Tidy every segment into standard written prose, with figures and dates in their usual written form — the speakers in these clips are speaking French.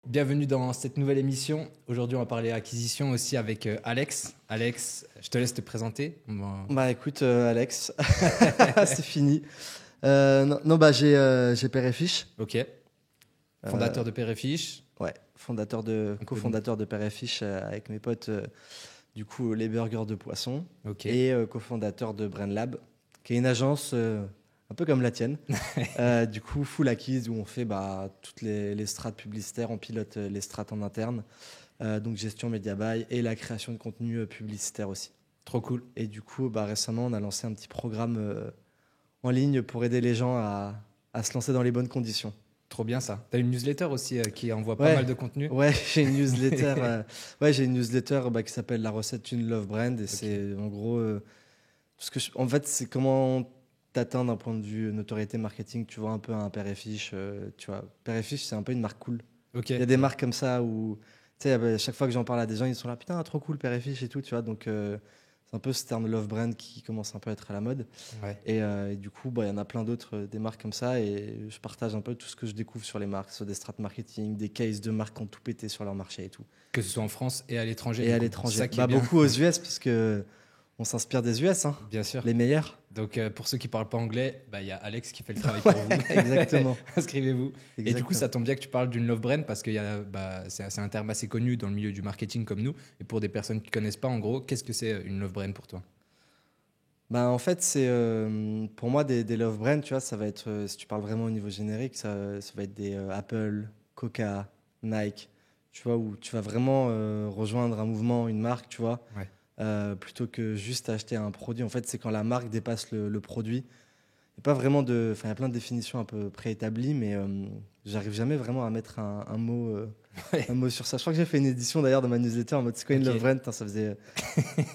Bienvenue dans cette nouvelle émission. Aujourd'hui, on va parler acquisition aussi avec Alex. Alex, je te laisse te présenter. Bah écoute, Alex, c'est fini. J'ai Père et Fiche. Ok. Fondateur de Père et Fiche. Ouais, cofondateur de Père et Fiche avec mes potes, du coup, les burgers de poisson. Ok. Et cofondateur de Brain Lab, qui est une agence un peu comme la tienne. Du coup, full acquise, où on fait toutes les strates publicitaires, on pilote les strates en interne. Donc gestion média buy et la création de contenu publicitaire aussi. Trop cool. Et du coup, récemment, on a lancé un petit programme en ligne pour aider les gens à se lancer dans les bonnes conditions. Trop bien ça. Tu as une newsletter aussi qui envoie pas Ouais. mal de contenu. Ouais, j'ai une newsletter, qui s'appelle La recette d'une love brand. Et c'est en gros, en fait, c'est comment t'atteins d'un point de vue notoriété marketing. Tu vois un peu un Père et Fiche. Tu vois, Père et Fiche, c'est un peu une marque cool. Ok. Il y a des marques comme ça où, tu sais, à chaque fois que j'en parle à des gens, ils sont là, putain, trop cool, Père et Fiche et tout, tu vois. Donc, c'est un peu ce terme love brand qui commence un peu à être à la mode. Ouais. Et du coup, il y en a plein d'autres, des marques comme ça. Et je partage un peu tout ce que je découvre sur les marques, sur des strates marketing, des cases de marques qui ont tout pété sur leur marché et tout. Que ce soit en France et à l'étranger. Et à C'est l'étranger. ça qui est bien. Beaucoup aux US, parce que on s'inspire des US, hein, Bien sûr. les meilleurs. Donc, pour ceux qui ne parlent pas anglais, il y a Alex qui fait le travail pour vous. Exactement. Inscrivez-vous. Et du coup, Exactement. ça tombe bien que tu parles d'une love brand parce que c'est un terme assez connu dans le milieu du marketing comme nous. Et pour des personnes qui ne connaissent pas, en gros, qu'est-ce que c'est une love brand pour toi? En fait, c'est pour moi des love brands, tu vois, ça va être, si tu parles vraiment au niveau générique, ça va être des Apple, Coca, Nike, tu vois, où tu vas vraiment rejoindre un mouvement, une marque, tu vois, Ouais. plutôt que juste acheter un produit. En fait, c'est quand la marque dépasse le produit. Il y a pas vraiment de, enfin, il y a plein de définitions un peu préétablies, mais j'arrive jamais vraiment à mettre un mot. Un mot sur ça. Je crois que j'ai fait une édition d'ailleurs de ma newsletter en mode c'est quoi une Ok. love brand. Putain, ça faisait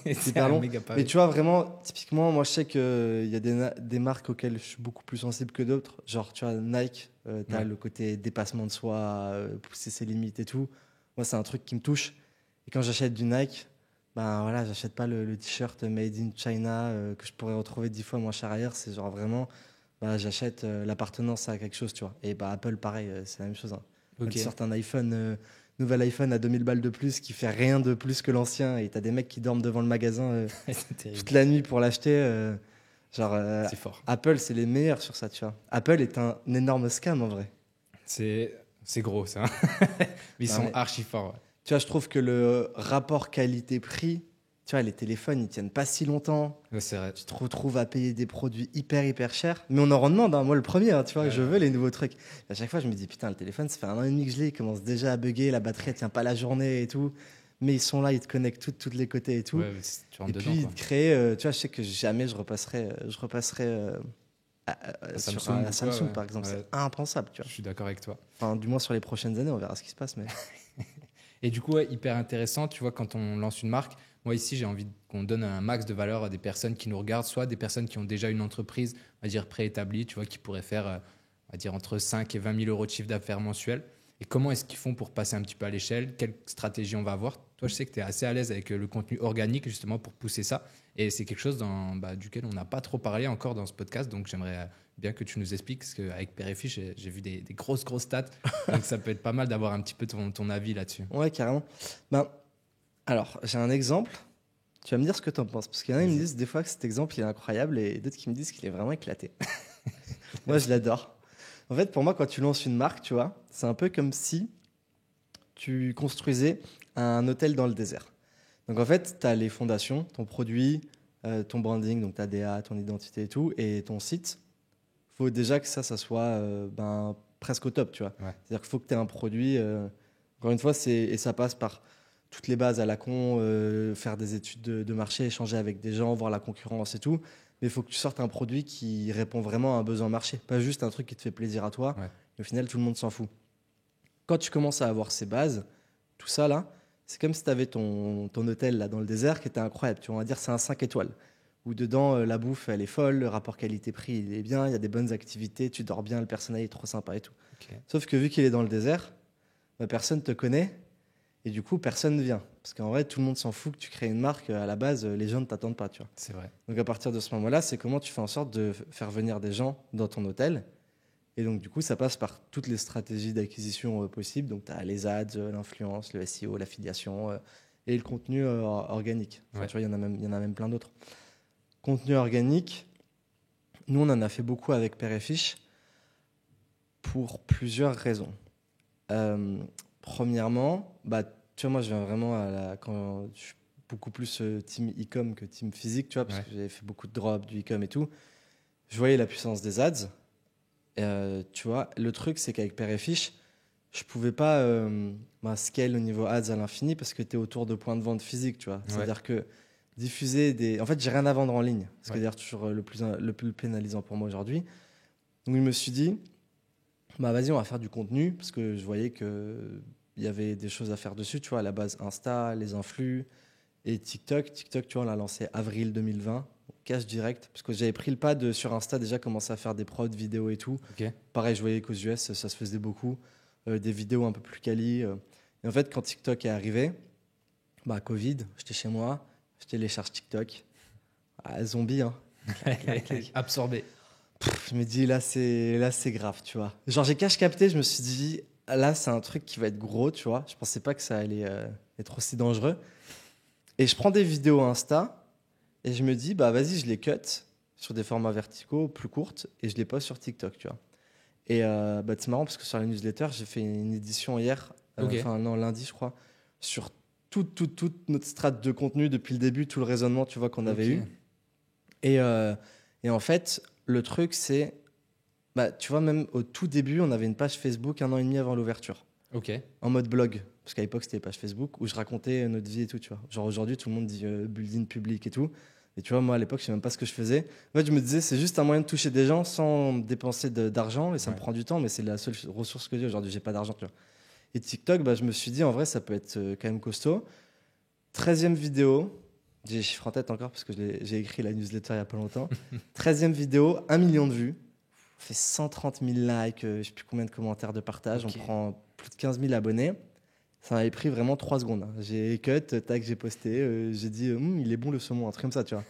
C'est hyper un long. méga pavé. Mais tu vois, vraiment, typiquement, moi je sais qu'il y a des marques auxquelles je suis beaucoup plus sensible que d'autres. Genre, tu vois, Nike, tu as Ouais. le côté dépassement de soi, pousser ses limites et tout. Moi, c'est un truc qui me touche. Et quand j'achète du Nike, voilà, j'achète pas le t-shirt made in China que je pourrais retrouver 10 fois moins cher ailleurs. C'est genre vraiment, j'achète l'appartenance à quelque chose, tu vois. Et Apple, pareil, c'est la même chose. Hein. Quand Ok. tu sortes un iPhone, nouvel iPhone à 2000 balles de plus qui fait rien de plus que l'ancien et t'as des mecs qui dorment devant le magasin C'est terrible. toute la nuit pour l'acheter. C'est fort. Apple, c'est les meilleurs sur ça, tu vois. Apple est un énorme scam en vrai. C'est gros, ça. Mais ils Non, sont mais- archi forts. Ouais. Tu vois, je trouve que le rapport qualité-prix, tu vois, les téléphones, ils tiennent pas si longtemps. Ouais, c'est vrai. Tu te retrouves à payer des produits hyper chers. Mais on en redemande, hein. Moi le premier, hein, tu vois, Ouais, je ouais. veux les nouveaux trucs. Et à chaque fois, je me dis, putain, le téléphone, ça fait 1 an et demi que je l'ai, il commence déjà à bugger, la batterie, elle tient pas la journée et tout. Mais ils sont là, ils te connectent tous les côtés et tout. Ouais, tu rentres Et dedans. puis, Quoi. ils te créent, tu vois, je sais que jamais je repasserai sur Samsung ou un Samsung, quoi, ouais. par exemple. Ouais. C'est impensable, tu Je vois. suis d'accord avec toi. Enfin, du moins sur les prochaines années, on verra ce qui se passe. Mais... Et du coup, ouais, hyper intéressant, tu vois, quand on lance une marque, moi ici, j'ai envie qu'on donne un max de valeur à des personnes qui nous regardent, soit des personnes qui ont déjà une entreprise, on va dire, préétablie, tu vois, qui pourraient faire, on va dire, entre 5 et 20 000 euros de chiffre d'affaires mensuel. Et comment est-ce qu'ils font pour passer un petit peu à l'échelle? Quelle stratégie on va avoir? Toi, je sais que tu es assez à l'aise avec le contenu organique, justement, pour pousser ça. Et c'est quelque chose duquel on n'a pas trop parlé encore dans ce podcast. Donc, j'aimerais bien que tu nous expliques, parce qu'avec Père et Fiche, j'ai vu des grosses stats. Donc, ça peut être pas mal d'avoir un petit peu ton avis là-dessus. Ouais, carrément. Alors, j'ai un exemple. Tu vas me dire ce que tu en penses. Parce qu'il y en a qui me disent des fois que cet exemple il est incroyable et d'autres qui me disent qu'il est vraiment éclaté. Moi, je l'adore. En fait, pour moi, quand tu lances une marque, tu vois, c'est un peu comme si tu construisais un hôtel dans le désert. Donc, en fait, tu as les fondations, ton produit, ton branding, donc ta DA, ton identité et tout, et ton site. Il faut déjà que ça soit presque au top, tu vois. Ouais. C'est-à-dire qu'il faut que tu aies un produit. Encore une fois, et ça passe par toutes les bases à la con, faire des études de marché, échanger avec des gens, voir la concurrence et tout. Mais il faut que tu sortes un produit qui répond vraiment à un besoin marché, pas juste un truc qui te fait plaisir à toi. Ouais. Et au final, tout le monde s'en fout. Quand tu commences à avoir ces bases, tout ça là, c'est comme si tu avais ton hôtel là dans le désert qui était incroyable. Tu vois, on va dire c'est un 5 étoiles. Où dedans, la bouffe, elle est folle, le rapport qualité-prix, il est bien, il y a des bonnes activités, tu dors bien, le personnel est trop sympa et tout. Ok. Sauf que vu qu'il est dans le désert, personne te connaît et du coup, personne ne vient. Parce qu'en vrai, tout le monde s'en fout que tu crées une marque. À la base, les gens ne t'attendent pas, tu vois. C'est vrai. Donc à partir de ce moment-là, c'est comment tu fais en sorte de faire venir des gens dans ton hôtel Et donc, du coup, ça passe par toutes les stratégies d'acquisition possibles. Donc, tu as les ads, l'influence, le SEO, l'affiliation et le contenu organique. Enfin, tu vois, il y en a même plein d'autres. Contenu organique, nous, on en a fait beaucoup avec Père et Fiche pour plusieurs raisons. Premièrement, tu vois, moi, je viens vraiment quand je suis beaucoup plus team e-com que team physique, tu vois, parce que j'ai fait beaucoup de drops, du e-com et tout. Je voyais la puissance des ads. Tu vois, le truc, c'est qu'avec Père et Fiche, je pouvais pas scale au niveau ads à l'infini parce que tu es autour de points de vente physiques, tu vois. C'est-à-dire que diffuser des... En fait, j'ai rien à vendre en ligne. C'est-à-dire toujours le plus pénalisant pour moi aujourd'hui. Donc, je me suis dit, vas-y, on va faire du contenu parce que je voyais qu'il y avait des choses à faire dessus, tu vois, à la base Insta, les influx et TikTok. TikTok, tu vois, on l'a lancé avril 2020. Cash direct, parce que j'avais pris le pas sur Insta, déjà commencer à faire des prods vidéos et tout. Pareil, je voyais qu'aux US, ça se faisait beaucoup. Des vidéos un peu plus quali. Et en fait, quand TikTok est arrivé, Covid, j'étais chez moi, je télécharge TikTok. Zombie, hein. Absorbé. Je me dis, là, c'est grave, tu vois. Genre, j'ai cash capté, je me suis dit, là, c'est un truc qui va être gros, tu vois. Je pensais pas que ça allait être aussi dangereux. Et je prends des vidéos Insta. Et je me dis, vas-y, je les cut sur des formats verticaux plus courtes et je les poste sur TikTok, tu vois. Et c'est marrant parce que sur la newsletter, j'ai fait une édition hier, lundi, je crois, sur toute notre strate de contenu depuis le début, tout le raisonnement, tu vois, qu'on avait eu. Et en fait, le truc, c'est, tu vois, même au tout début, on avait une page Facebook 1 an et demi avant l'ouverture. En mode blog. Parce qu'à l'époque, c'était page Facebook où je racontais notre vie et tout, tu vois. Genre aujourd'hui, tout le monde dit building public et tout. Et tu vois, moi, à l'époque, je sais même pas ce que je faisais. En fait, je me disais, c'est juste un moyen de toucher des gens sans dépenser d'argent. Et ça me prend du temps, mais c'est la seule ressource que j'ai. Aujourd'hui, j'ai pas d'argent, tu vois. Et TikTok, je me suis dit, en vrai, ça peut être quand même costaud. 13e vidéo. J'ai les chiffres en tête encore parce que j'ai écrit la newsletter il y a pas longtemps. 13e vidéo, 1 million de vues. On fait 130 000 likes, je sais plus combien de commentaires, de partages. On prend plus de 15 000 abonnés. Ça m'avait pris vraiment 3 secondes. Hein. J'ai cut, tac, j'ai posté. J'ai dit, il est bon le saumon, un truc comme ça, tu vois.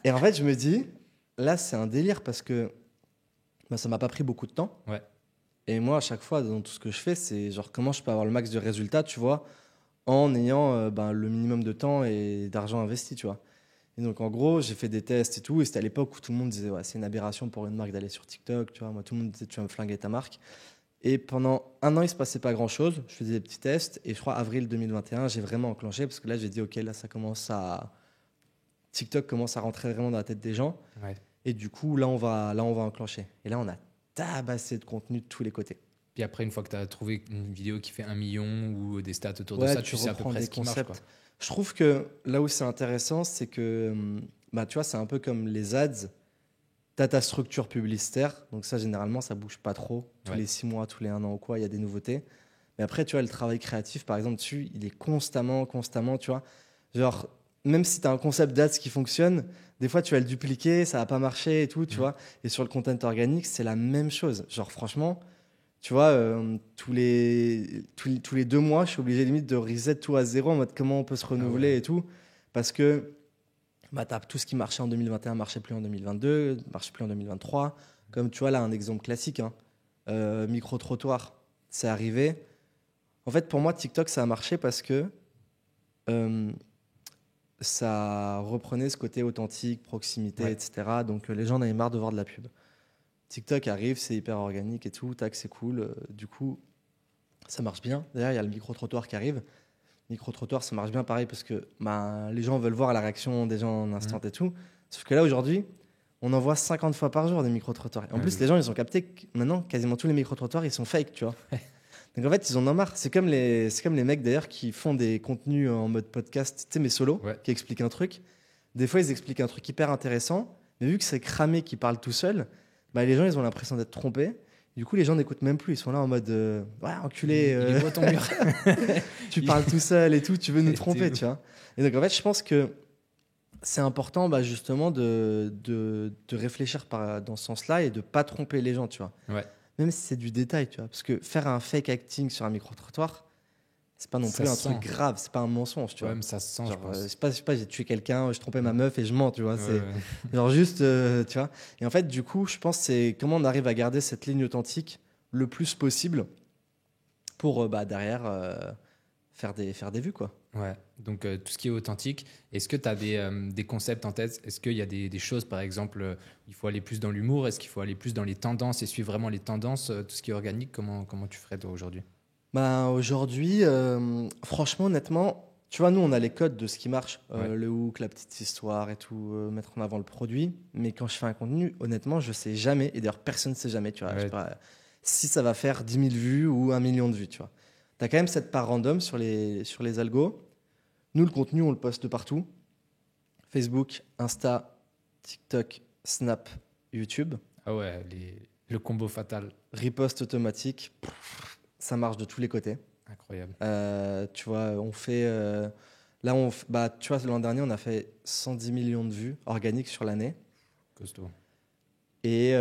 Et en fait, je me dis, là, c'est un délire parce que ça m'a pas pris beaucoup de temps. Et moi, à chaque fois, dans tout ce que je fais, c'est genre comment je peux avoir le max de résultats, tu vois, en ayant le minimum de temps et d'argent investi, tu vois. Et donc, en gros, j'ai fait des tests et tout. Et c'était à l'époque où tout le monde disait, c'est une aberration pour une marque d'aller sur TikTok, tu vois. Moi, tout le monde disait, tu vas me flinguer ta marque. Et pendant 1 an, il ne se passait pas grand-chose. Je faisais des petits tests. Et je crois, avril 2021, j'ai vraiment enclenché. Parce que là, j'ai dit, OK, là, TikTok commence à rentrer vraiment dans la tête des gens. Et du coup, là, on va enclencher. Et là, on a tabassé de contenu de tous les côtés. Puis après, une fois que tu as trouvé une vidéo qui fait 1 million ou des stats autour de ça, tu sais à peu près ce qui marche, quoi. Je trouve que là où c'est intéressant, c'est que, tu vois, c'est un peu comme les ads. Tu as ta structure publicitaire, donc ça, généralement, ça bouge pas trop. Tous les 6 mois, tous les 1 an ou quoi, il y a des nouveautés. Mais après, tu vois, le travail créatif, par exemple, dessus, il est constamment, tu vois. Genre, même si tu as un concept d'ads qui fonctionne, des fois, tu vas le dupliquer, ça va pas marcher et tout, tu vois. Et sur le content organique, c'est la même chose. Genre, franchement, tu vois, tous les 2 mois, je suis obligé limite de reset tout à zéro en mode comment on peut se renouveler et tout. Parce que tout ce qui marchait en 2021 ne marchait plus en 2022, ne marche plus en 2023. Comme tu vois, là, un exemple classique, micro-trottoir, c'est arrivé. En fait, pour moi, TikTok, ça a marché parce que ça reprenait ce côté authentique, proximité, etc. Donc, les gens en avaient marre de voir de la pub. TikTok arrive, c'est hyper organique et tout, tac, c'est cool. Du coup, ça marche bien. D'ailleurs, il y a le micro-trottoir qui arrive. Micro-trottoir, ça marche bien pareil parce que les gens veulent voir la réaction des gens en instant et tout. Sauf que là, aujourd'hui, on en voit 50 fois par jour des micro-trottoirs. Et en plus, les gens, ils ont capté que maintenant, quasiment tous les micro-trottoirs, ils sont fake, tu vois. Donc en fait, ils en ont marre. C'est comme les mecs d'ailleurs qui font des contenus en mode podcast, tu sais, mais solo, qui expliquent un truc. Des fois, ils expliquent un truc hyper intéressant, mais vu que c'est cramé qui parle tout seul, les gens, ils ont l'impression d'être trompés. Du coup, les gens n'écoutent même plus. Ils sont là en mode enculé. Il est beau ton mur. Tu parles tout seul et tout. Tu veux nous tromper, tu vois. Et donc, en fait, je pense que c'est important, justement, de réfléchir dans ce sens-là et de ne pas tromper les gens, tu vois. Même si c'est du détail, tu vois. Parce que faire un fake acting sur un micro-trottoir, c'est pas non Ça plus un se truc sent. grave, c'est pas un mensonge, tu Ouais, vois. mais ça se sent, je Genre, pense. je sais pas, j'ai tué quelqu'un, je trompais ma meuf et je mens, tu vois. Ouais, C'est ouais. genre juste, tu vois. Et en fait, du coup, je pense que c'est comment on arrive à garder cette ligne authentique le plus possible pour derrière faire des vues, quoi. Ouais, donc tout ce qui est authentique, est-ce que tu as des concepts en tête? Est-ce qu'il y a des choses, par exemple, il faut aller plus dans l'humour? Est-ce qu'il faut aller plus dans les tendances et suivre vraiment les tendances? Tout ce qui est organique, comment tu ferais toi aujourd'hui? Bah, aujourd'hui, franchement, honnêtement, tu vois, nous, on a les codes de ce qui marche, Ouais, le hook, la petite histoire et tout, mettre en avant le produit. Mais quand je fais un contenu, honnêtement, je sais jamais, et d'ailleurs, personne ne sait jamais, tu vois, je sais ouais, pas, si ça va faire 10 000 vues ou 1 million de vues, tu vois. Tu as quand même cette part random sur les algos. Nous, le contenu, on le poste de partout. Facebook, Insta, TikTok, Snap, YouTube. ah ouais, le combo fatal, Riposte automatique, ça marche de tous les côtés. incroyable, Tu vois, on fait. Là, tu vois, l'an dernier, on a fait 110 millions de vues organiques sur l'année. costaud. Et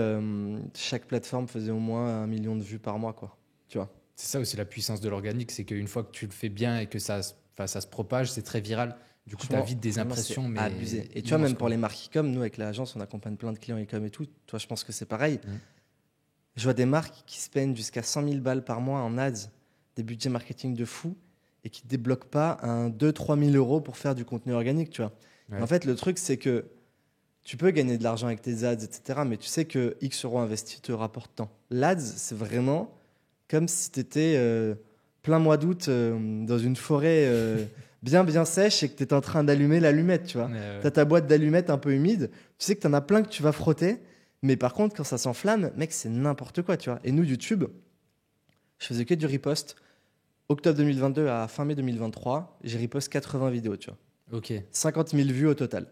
chaque plateforme faisait au moins 1 million de vues par mois, quoi. Tu vois. C'est ça aussi la puissance de l'organique, c'est qu'une fois que tu le fais bien et que enfin, ça se propage, c'est très viral. Du coup, tu as vite des Franchement, c'est impressions, mais abusé. Et tu vois, immenses, même pour quoi. les marques e-com, nous, avec l'agence, on accompagne plein de clients e-com et tout. Toi, je pense que c'est pareil. Mm. Je vois des marques qui spendent jusqu'à 100 000 balles par mois en ads, des budgets marketing de fou, et qui ne débloquent pas un 2-3 000 euros pour faire du contenu organique, tu vois. Ouais. En fait, le truc, c'est que tu peux gagner de l'argent avec tes ads, etc., mais tu sais que X euros investis te rapporte tant. L'ADS, c'est vraiment comme si tu étais plein mois d'août dans une forêt bien sèche et que tu étais en train d'allumer l'allumette, tu vois. Ouais, Tu as ta boîte d'allumettes un peu humide, tu sais que tu en as plein que tu vas frotter, mais par contre, quand ça s'enflamme, mec, c'est n'importe quoi, tu vois. Et nous, YouTube, je faisais que du repost. Octobre 2022 à fin mai 2023, j'ai repost 80 vidéos, tu vois. ok, 50 000 vues au total.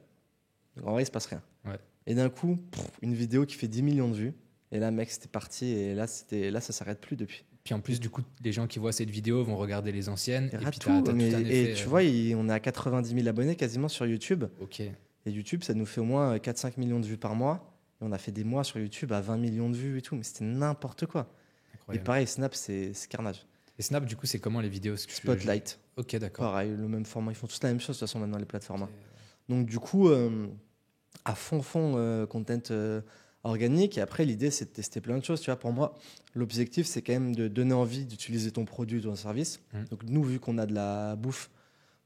Donc, en vrai, il se passe rien. ouais. Et d'un coup, une vidéo qui fait 10 millions de vues. Et là, mec, c'était parti. Et là, ça s'arrête plus depuis. Puis en plus, du coup, les gens qui voient cette vidéo vont regarder les anciennes. Il y Et aura puis, tu tout. as tout un Et effet. tu vois, on est à 90 000 abonnés quasiment sur YouTube. Ok, Et YouTube, ça nous fait au moins 4-5 millions de vues par mois. Et on a fait des mois sur YouTube à 20 millions de vues et tout. Mais c'était n'importe quoi. Et incroyable. pareil, Snap, c'est carnage. Et Snap, du coup, c'est comment les vidéos? Parce que Spotlight, Ok, d'accord. pareil, le même format. Ils font tous la même chose de toute façon maintenant, les plateformes. Ok. Donc, du coup, à fond, content organique. Et après, l'idée, c'est de tester plein de choses. Tu vois, pour moi, l'objectif, c'est quand même de donner envie d'utiliser ton produit ou ton service. Donc, nous, vu qu'on a de la bouffe,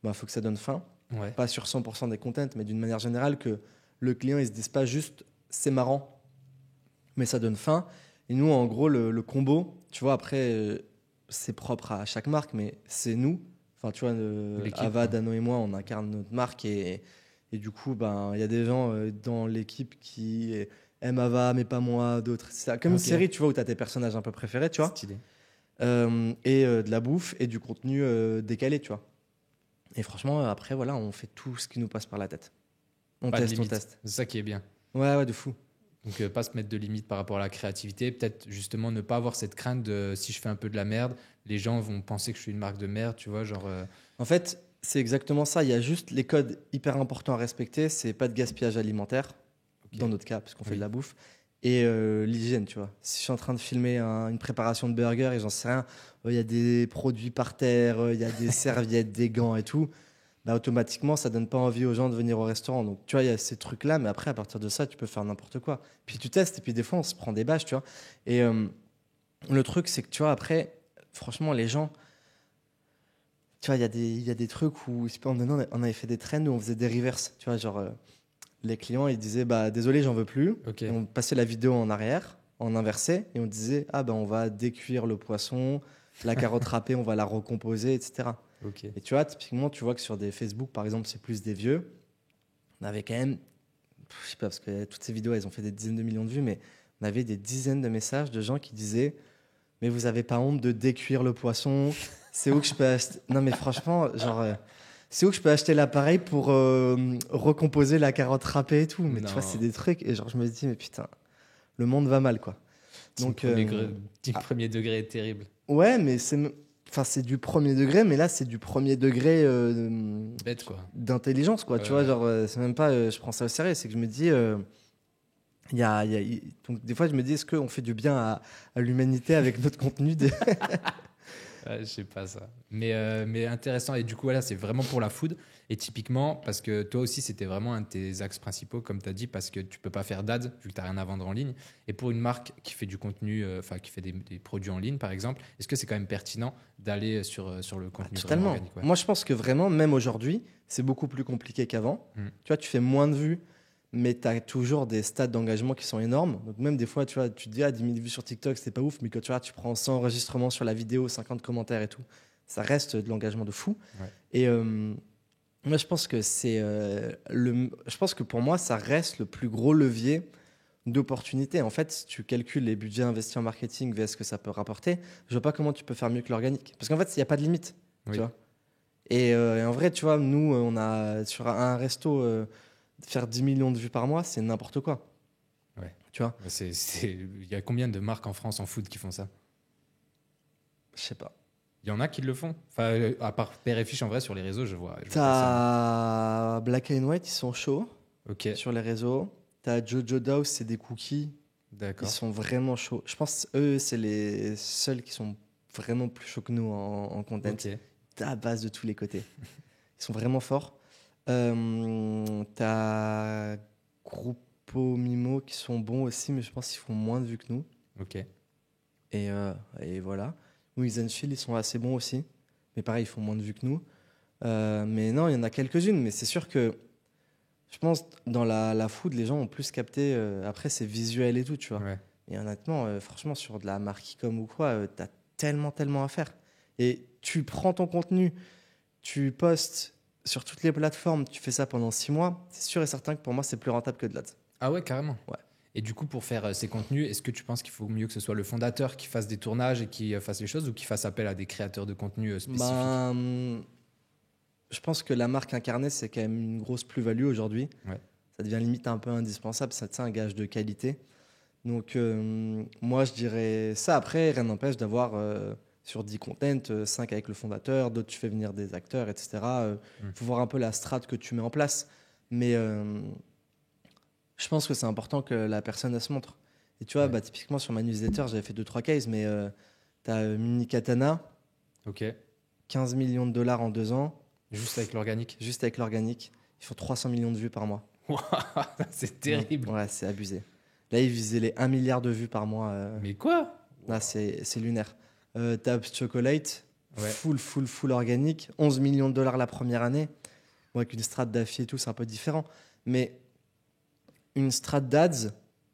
il faut que ça donne faim. Ouais, Pas sur 100% des contents, mais d'une manière générale, que le client, il se dise pas juste c'est marrant, mais ça donne faim. Et nous, en gros, le combo, tu vois, après, c'est propre à chaque marque, mais c'est nous. Enfin, tu vois, L'équipe, Ava, quoi. Dano et moi, on incarne notre marque et du coup, il y a des gens dans l'équipe qui aiment Ava, mais pas moi, d'autres. C'est comme une Ok. série, tu vois, où tu as tes personnages un peu préférés, tu vois, Stylé. de la bouffe et du contenu décalé, tu vois. Et franchement, après, voilà, on fait tout ce qui nous passe par la tête. On Pas de teste, on limite. teste. C'est ça qui est bien. Ouais, de fou. Donc, pas se mettre de limites par rapport à la créativité. Peut-être justement ne pas avoir cette crainte de si je fais un peu de la merde, les gens vont penser que je suis une marque de merde, tu vois, genre. En fait, c'est exactement ça. Il y a juste les codes hyper importants à respecter. C'est pas de gaspillage alimentaire, Ok. dans notre cas, parce qu'on fait Oui. de la bouffe. Et l'hygiène, tu vois. Si je suis en train de filmer une préparation de burger et j'en sais rien, il y a des produits par terre, il y a des serviettes, des gants et tout, automatiquement, ça donne pas envie aux gens de venir au restaurant. Donc, tu vois, il y a ces trucs-là, mais après, à partir de ça, tu peux faire n'importe quoi. Puis tu testes, et puis des fois, on se prend des bâches, tu vois. Et le truc, c'est que, tu vois, après, franchement, les gens, tu vois, il y a des trucs où, je sais pas, on avait fait des trends où on faisait des reverse, tu vois, genre, les clients, ils disaient, désolé, j'en veux plus. Ok. Et on passait la vidéo en arrière, en inversé, et on disait, on va décuire le poisson, la carotte râpée, on va la recomposer, etc. Ok. Et tu vois, typiquement, tu vois que sur des Facebook, par exemple, c'est plus des vieux. On avait quand même, je sais pas, parce que toutes ces vidéos, elles ont fait des dizaines de millions de vues, mais on avait des dizaines de messages de gens qui disaient, mais vous avez pas honte de décuire le poisson? C'est où que je peux acheter? Non, mais franchement, genre, c'est où que je peux acheter l'appareil pour recomposer la carotte râpée et tout? Mais tu vois, Non. c'est des trucs. Et genre, je me dis, mais putain, le monde va mal, quoi. Team Donc, premier degré est terrible. ouais, mais c'est du premier degré, mais là, c'est du premier degré Bête, quoi. d'intelligence, quoi. Tu vois, genre, c'est même pas, je prends ça au sérieux, c'est que je me dis, donc, des fois, je me dis, est-ce qu'on fait du bien à l'humanité avec notre contenu Je sais pas ça. Mais intéressant. Et du coup, voilà, c'est vraiment pour la food. Et typiquement, parce que toi aussi, c'était vraiment un de tes axes principaux, comme tu as dit, parce que tu peux pas faire d'ads vu que tu n'as rien à vendre en ligne. Et pour une marque qui fait du contenu, enfin, qui fait des produits en ligne, par exemple, est-ce que c'est quand même pertinent d'aller sur le contenu vraiment Totalement. organique? Ouais. Moi, je pense que vraiment, même aujourd'hui, c'est beaucoup plus compliqué qu'avant. Mm. Tu vois, tu fais moins de vues, mais tu as toujours des stats d'engagement qui sont énormes. Donc, même des fois, tu vois, tu te dis, 10 000 vues sur TikTok, c'est pas ouf, mais quand tu vois, tu prends 100 enregistrements sur la vidéo, 50 commentaires et tout, ça reste de l'engagement de fou. Ouais. Et moi, je pense que je pense que pour moi, ça reste le plus gros levier d'opportunité. En fait, si tu calcules les budgets investis en marketing vs ce que ça peut rapporter, je vois pas comment tu peux faire mieux que l'organique. Parce qu'en fait, il n'y a pas de limite. Oui. Tu vois. Et en vrai, tu vois, nous, on a sur un resto, faire 10 millions de vues par mois, c'est n'importe quoi. Ouais. Tu vois, Il y a combien de marques en France en food qui font ça? je sais pas. Il y en a qui le font. Enfin, à part Père et Fiche, en vrai, sur les réseaux, je vois personne. T'as Black and White, ils sont chauds Ok, sur les réseaux. T'as Jojo Douse, c'est des cookies. Ils d'accord. sont vraiment chauds. Je pense eux, c'est les seuls qui sont vraiment plus chauds que nous en content. Ok. À base de tous les côtés. Ils sont vraiment forts. T'as Grupo Mimo qui sont bons aussi, mais je pense qu'ils font moins de vues que nous. Ok. Et voilà. Wings and Chill, ils sont assez bons aussi. Mais pareil, ils font moins de vues que nous. Mais non, il y en a quelques-unes. Mais c'est sûr que je pense dans la food, les gens ont plus capté. Après, c'est visuel et tout, tu vois. Ouais. Et honnêtement, franchement, sur de la marque comme ou quoi, t'as tellement à faire. Et tu prends ton contenu, tu postes sur toutes les plateformes, tu fais ça pendant 6 mois, c'est sûr et certain que pour moi, c'est plus rentable que de l'ads. Ah ouais, carrément. Ouais. Et du coup, pour faire ces contenus, est-ce que tu penses qu'il faut mieux que ce soit le fondateur qui fasse des tournages et qui fasse les choses ou qui fasse appel à des créateurs de contenu spécifiques? Je pense que la marque incarnée, c'est quand même une grosse plus-value aujourd'hui. Ouais. Ça devient limite un peu indispensable, c'est un gage de qualité. Donc, moi, je dirais ça. Après, rien n'empêche d'avoir sur 10 content, 5 avec le fondateur, d'autres, tu fais venir des acteurs, etc. Faut voir un peu la strate que tu mets en place. Mais je pense que c'est important que la personne, elle se montre. Et tu vois, Ouais. typiquement, sur ma newsletter, j'avais fait 2-3 cases, mais tu as Mini Katana, Ok. 15 millions de dollars en 2 ans, Juste avec l'organique. juste avec l'organique. Ils font 300 millions de vues par mois. C'est terrible. Ouais, c'est abusé. Là, ils visaient les 1 milliard de vues par mois. Mais quoi? Là, c'est lunaire. Tab Chocolate, Ouais. full organique. 11 millions de dollars la première année. Bon, avec une strat d'affi et tout, c'est un peu différent. Mais une strat d'ads,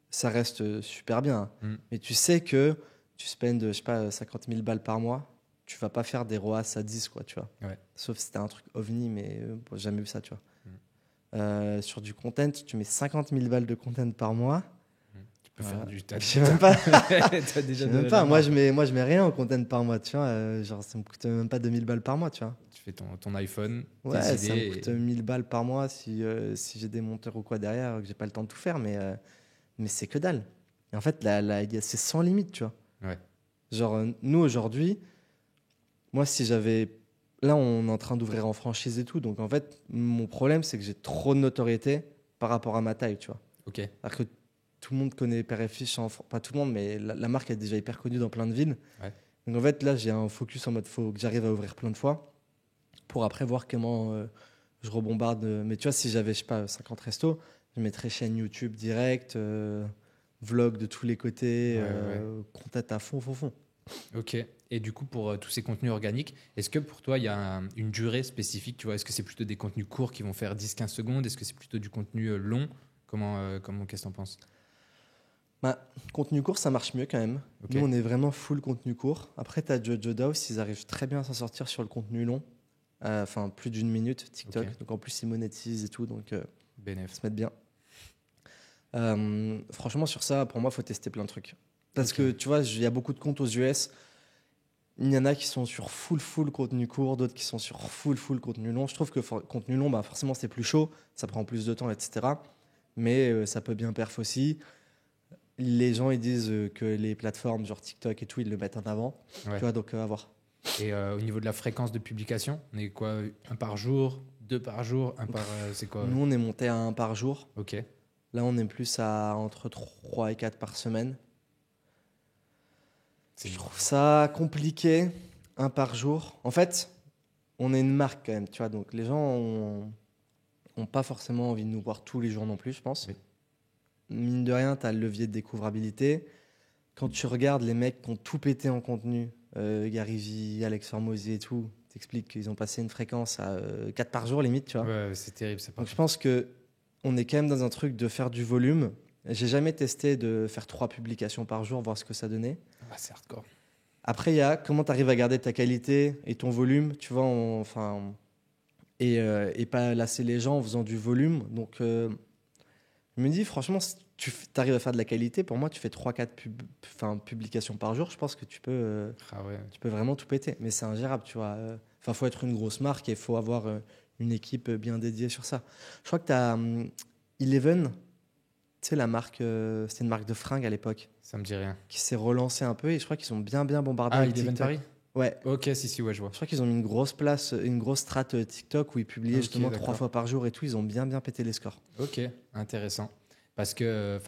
ça reste super bien. Mm. Mais tu sais que tu spends, je sais pas, 50 000 balles par mois. Tu vas pas faire des ROAS à 10, quoi, tu vois. Ouais. Sauf si c'était un truc ovni, mais bon, j'ai jamais vu ça, tu vois. Sur du content, tu mets 50 000 balles de content par mois. Tu peux faire du Je sais même pas. T'as Je déjà sais de même la pas. Moi, marge. je mets rien en content par mois, tu vois. Genre, ça me coûte même pas 2000 balles par mois, tu vois. Tu fais ton iPhone, Ouais, tes ça me idées. coûte 1000 balles par mois si j'ai des monteurs ou quoi derrière, que j'ai pas le temps de tout faire, mais c'est que dalle. Et en fait, c'est sans limite, tu vois. Ouais. Genre, nous, aujourd'hui, moi, si j'avais. Là, on est en train d'ouvrir en franchise et tout. Donc, en fait, mon problème, c'est que j'ai trop de notoriété par rapport à ma taille, tu vois. Ok. Alors que tout le monde connaît Père et Fiche, pas tout le monde, mais la marque est déjà hyper connue dans plein de villes. Ouais. Donc, en fait, là, j'ai un focus en mode faut que j'arrive à ouvrir plein de fois pour après voir comment je rebombarde. Mais tu vois, si j'avais, je sais pas, 50 restos, je mettrais chaîne YouTube direct, vlog de tous les côtés, Ouais. contact à fond. Ok. Et du coup, pour tous ces contenus organiques, est-ce que pour toi, il y a une durée spécifique? Tu vois, est-ce que c'est plutôt des contenus courts qui vont faire 10-15 secondes? Est-ce que c'est plutôt du contenu long? Qu'est-ce que tu en penses? Contenu court, ça marche mieux quand même. Ok. Nous, on est vraiment full contenu court. Après, tu as Jojo Douse, ils arrivent très bien à s'en sortir sur le contenu long. Enfin, plus d'1 minute, TikTok. Ok. Donc, en plus, ils monétisent et tout. Donc, ils Bénéf. se mettent bien. Franchement, sur ça, pour moi, il faut tester plein de trucs. Parce Ok. que, tu vois, il y a beaucoup de comptes aux US. Il y en a qui sont sur full contenu court, d'autres qui sont sur full contenu long. Je trouve que contenu long, forcément, c'est plus chaud. Ça prend plus de temps, etc. Mais ça peut bien perf aussi. Les gens, ils disent que les plateformes, genre TikTok et tout, ils le mettent en avant. Ouais. Tu vois, donc à voir. Et au niveau de la fréquence de publication, on est quoi? Un par jour? Deux par jour? Un par. C'est quoi? Nous, on est monté à 1 par jour. Ok. Là, on est plus à entre 3 et 4 par semaine. C'est Je trouve ça compliqué. un par jour. En fait, on est une marque quand même, tu vois. Donc les gens ont pas forcément envie de nous voir tous les jours non plus, je pense. Oui. Mine de rien, tu as le levier de découvrabilité. Quand tu regardes les mecs qui ont tout pété en contenu, Gary Vee, Alex Hormozy et tout, t'expliques qu'ils ont passé une fréquence à 4 par jour limite, tu vois. Ouais, c'est terrible. C'est pas Donc je pense que on est quand même dans un truc de faire du volume. J'ai jamais testé de faire 3 publications par jour, voir ce que ça donnait. c'est hardcore. Après, il y a comment tu arrives à garder ta qualité et ton volume, tu vois, et pas lasser les gens en faisant du volume. Donc, je me dis, franchement, si tu arrives à faire de la qualité, pour moi, tu fais 3-4 publications par jour, je pense que tu peux vraiment tout péter. Mais c'est ingérable, tu vois. Enfin, faut être une grosse marque et il faut avoir une équipe bien dédiée sur ça. Je crois que tu as Eleven, tu sais, la marque, c'était une marque de fringues à l'époque. Ça me dit rien. Qui s'est relancée un peu et je crois qu'ils ont bien bombardé Ah, avec Eleven TikTok. Paris. Ouais. Ok, si, ouais, je vois. Je crois qu'ils ont mis une grosse strat TikTok où ils publiaient justement 3 fois par jour et tout. Ils ont bien pété les scores. Ok, intéressant. Parce que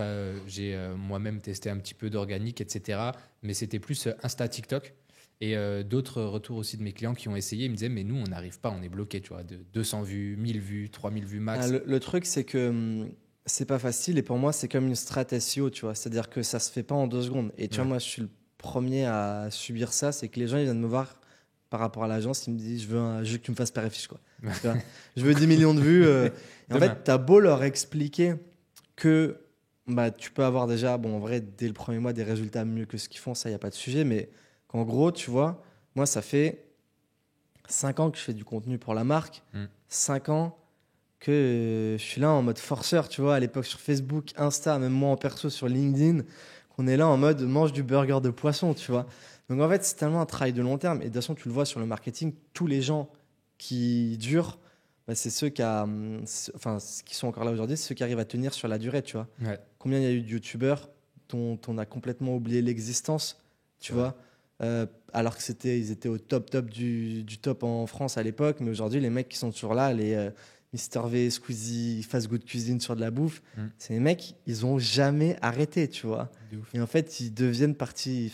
j'ai moi-même testé un petit peu d'organique, etc. Mais c'était plus Insta TikTok. Et d'autres retours aussi de mes clients qui ont essayé, ils me disaient, mais nous, on n'arrive pas, on est bloqué, tu vois, de 200 vues, 1000 vues, 3000 vues max. Le truc, c'est que c'est pas facile et pour moi, c'est comme une strat SEO, tu vois. C'est-à-dire que ça se fait pas en 2 secondes. Et tu vois, moi, je suis le premier à subir ça. C'est que les gens, ils viennent me voir par rapport à l'agence, ils me disent, je veux que tu me fasses père et fiche, quoi. Tu vois, je veux 10 millions de vues. Et en fait, t'as beau leur expliquer que tu peux avoir déjà, en vrai, dès le premier mois, des résultats mieux que ce qu'ils font, ça, il n'y a pas de sujet. Mais qu'en gros, tu vois, moi, ça fait 5 ans que je fais du contenu pour la marque. 5 ans que je suis là en mode forceur, tu vois, à l'époque sur Facebook, Insta, même moi en perso sur LinkedIn, qu'on est là en mode mange du burger de poisson, tu vois. Donc en fait, c'est tellement un travail de long terme. Et de toute façon, tu le vois sur le marketing, tous les gens qui durent, c'est ceux qui sont encore là aujourd'hui, c'est ceux qui arrivent à tenir sur la durée, tu vois. Ouais. Combien il y a eu de youtubeurs dont on a complètement oublié l'existence, tu vois, alors que ils étaient au top du top en France à l'époque, mais aujourd'hui, les mecs qui sont toujours là, les Mister V, Squeezie, Fast Good Cuisine sur de la bouffe, c'est les mecs, ils ont jamais arrêté, tu vois. Et en fait, ils deviennent partie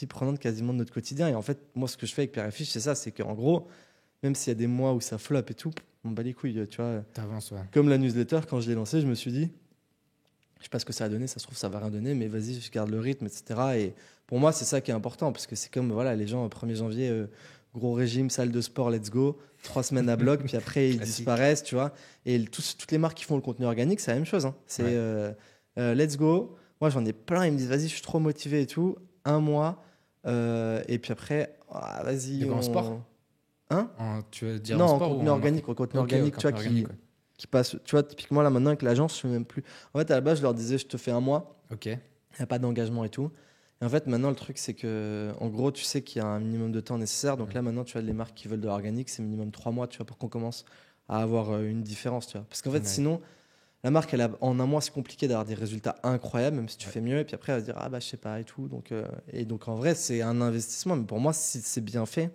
prenante quasiment de notre quotidien. Et en fait, moi, ce que je fais avec Père et Fiche, c'est ça, c'est qu'en gros, même s'il y a des mois où ça flop et tout, on bat les couilles, tu vois. T'avances, ouais. Comme la newsletter, quand je l'ai lancée, je me suis dit, je sais pas ce que ça a donné, ça se trouve, ça va rien donner, mais vas-y, je garde le rythme, etc. Et pour moi, c'est ça qui est important, parce que c'est comme, voilà, les gens, 1er janvier, gros régime, salle de sport, let's go, 3 semaines à bloc, puis après, ils disparaissent, tu vois. Et toutes les marques qui font le contenu organique, c'est la même chose, hein. C'est let's go. Moi, j'en ai plein, ils me disent, vas-y, je suis trop motivé et tout. 1 mois, et puis après, vas-y. En sport Hein tu veux dire non, en sport contenu ou organique, contenu organique, tu vois, organique, qui passe, tu vois, typiquement là maintenant avec l'agence, je fais même plus. En fait, à la base, je leur disais, je te fais 1 mois. Ok. Il n'y a pas d'engagement et tout. Et en fait, maintenant, le truc, c'est que, en gros, tu sais qu'il y a un minimum de temps nécessaire. Donc là, maintenant, tu as les marques qui veulent de l'organique, c'est minimum 3 mois, tu vois, pour qu'on commence à avoir une différence, tu vois. Parce qu'en fait, sinon, la marque, en 1 mois, c'est compliqué d'avoir des résultats incroyables, même si tu fais mieux. Et puis après, elle va se dire, je sais pas et tout. Donc, en vrai, c'est un investissement. Mais pour moi, si c'est bien fait,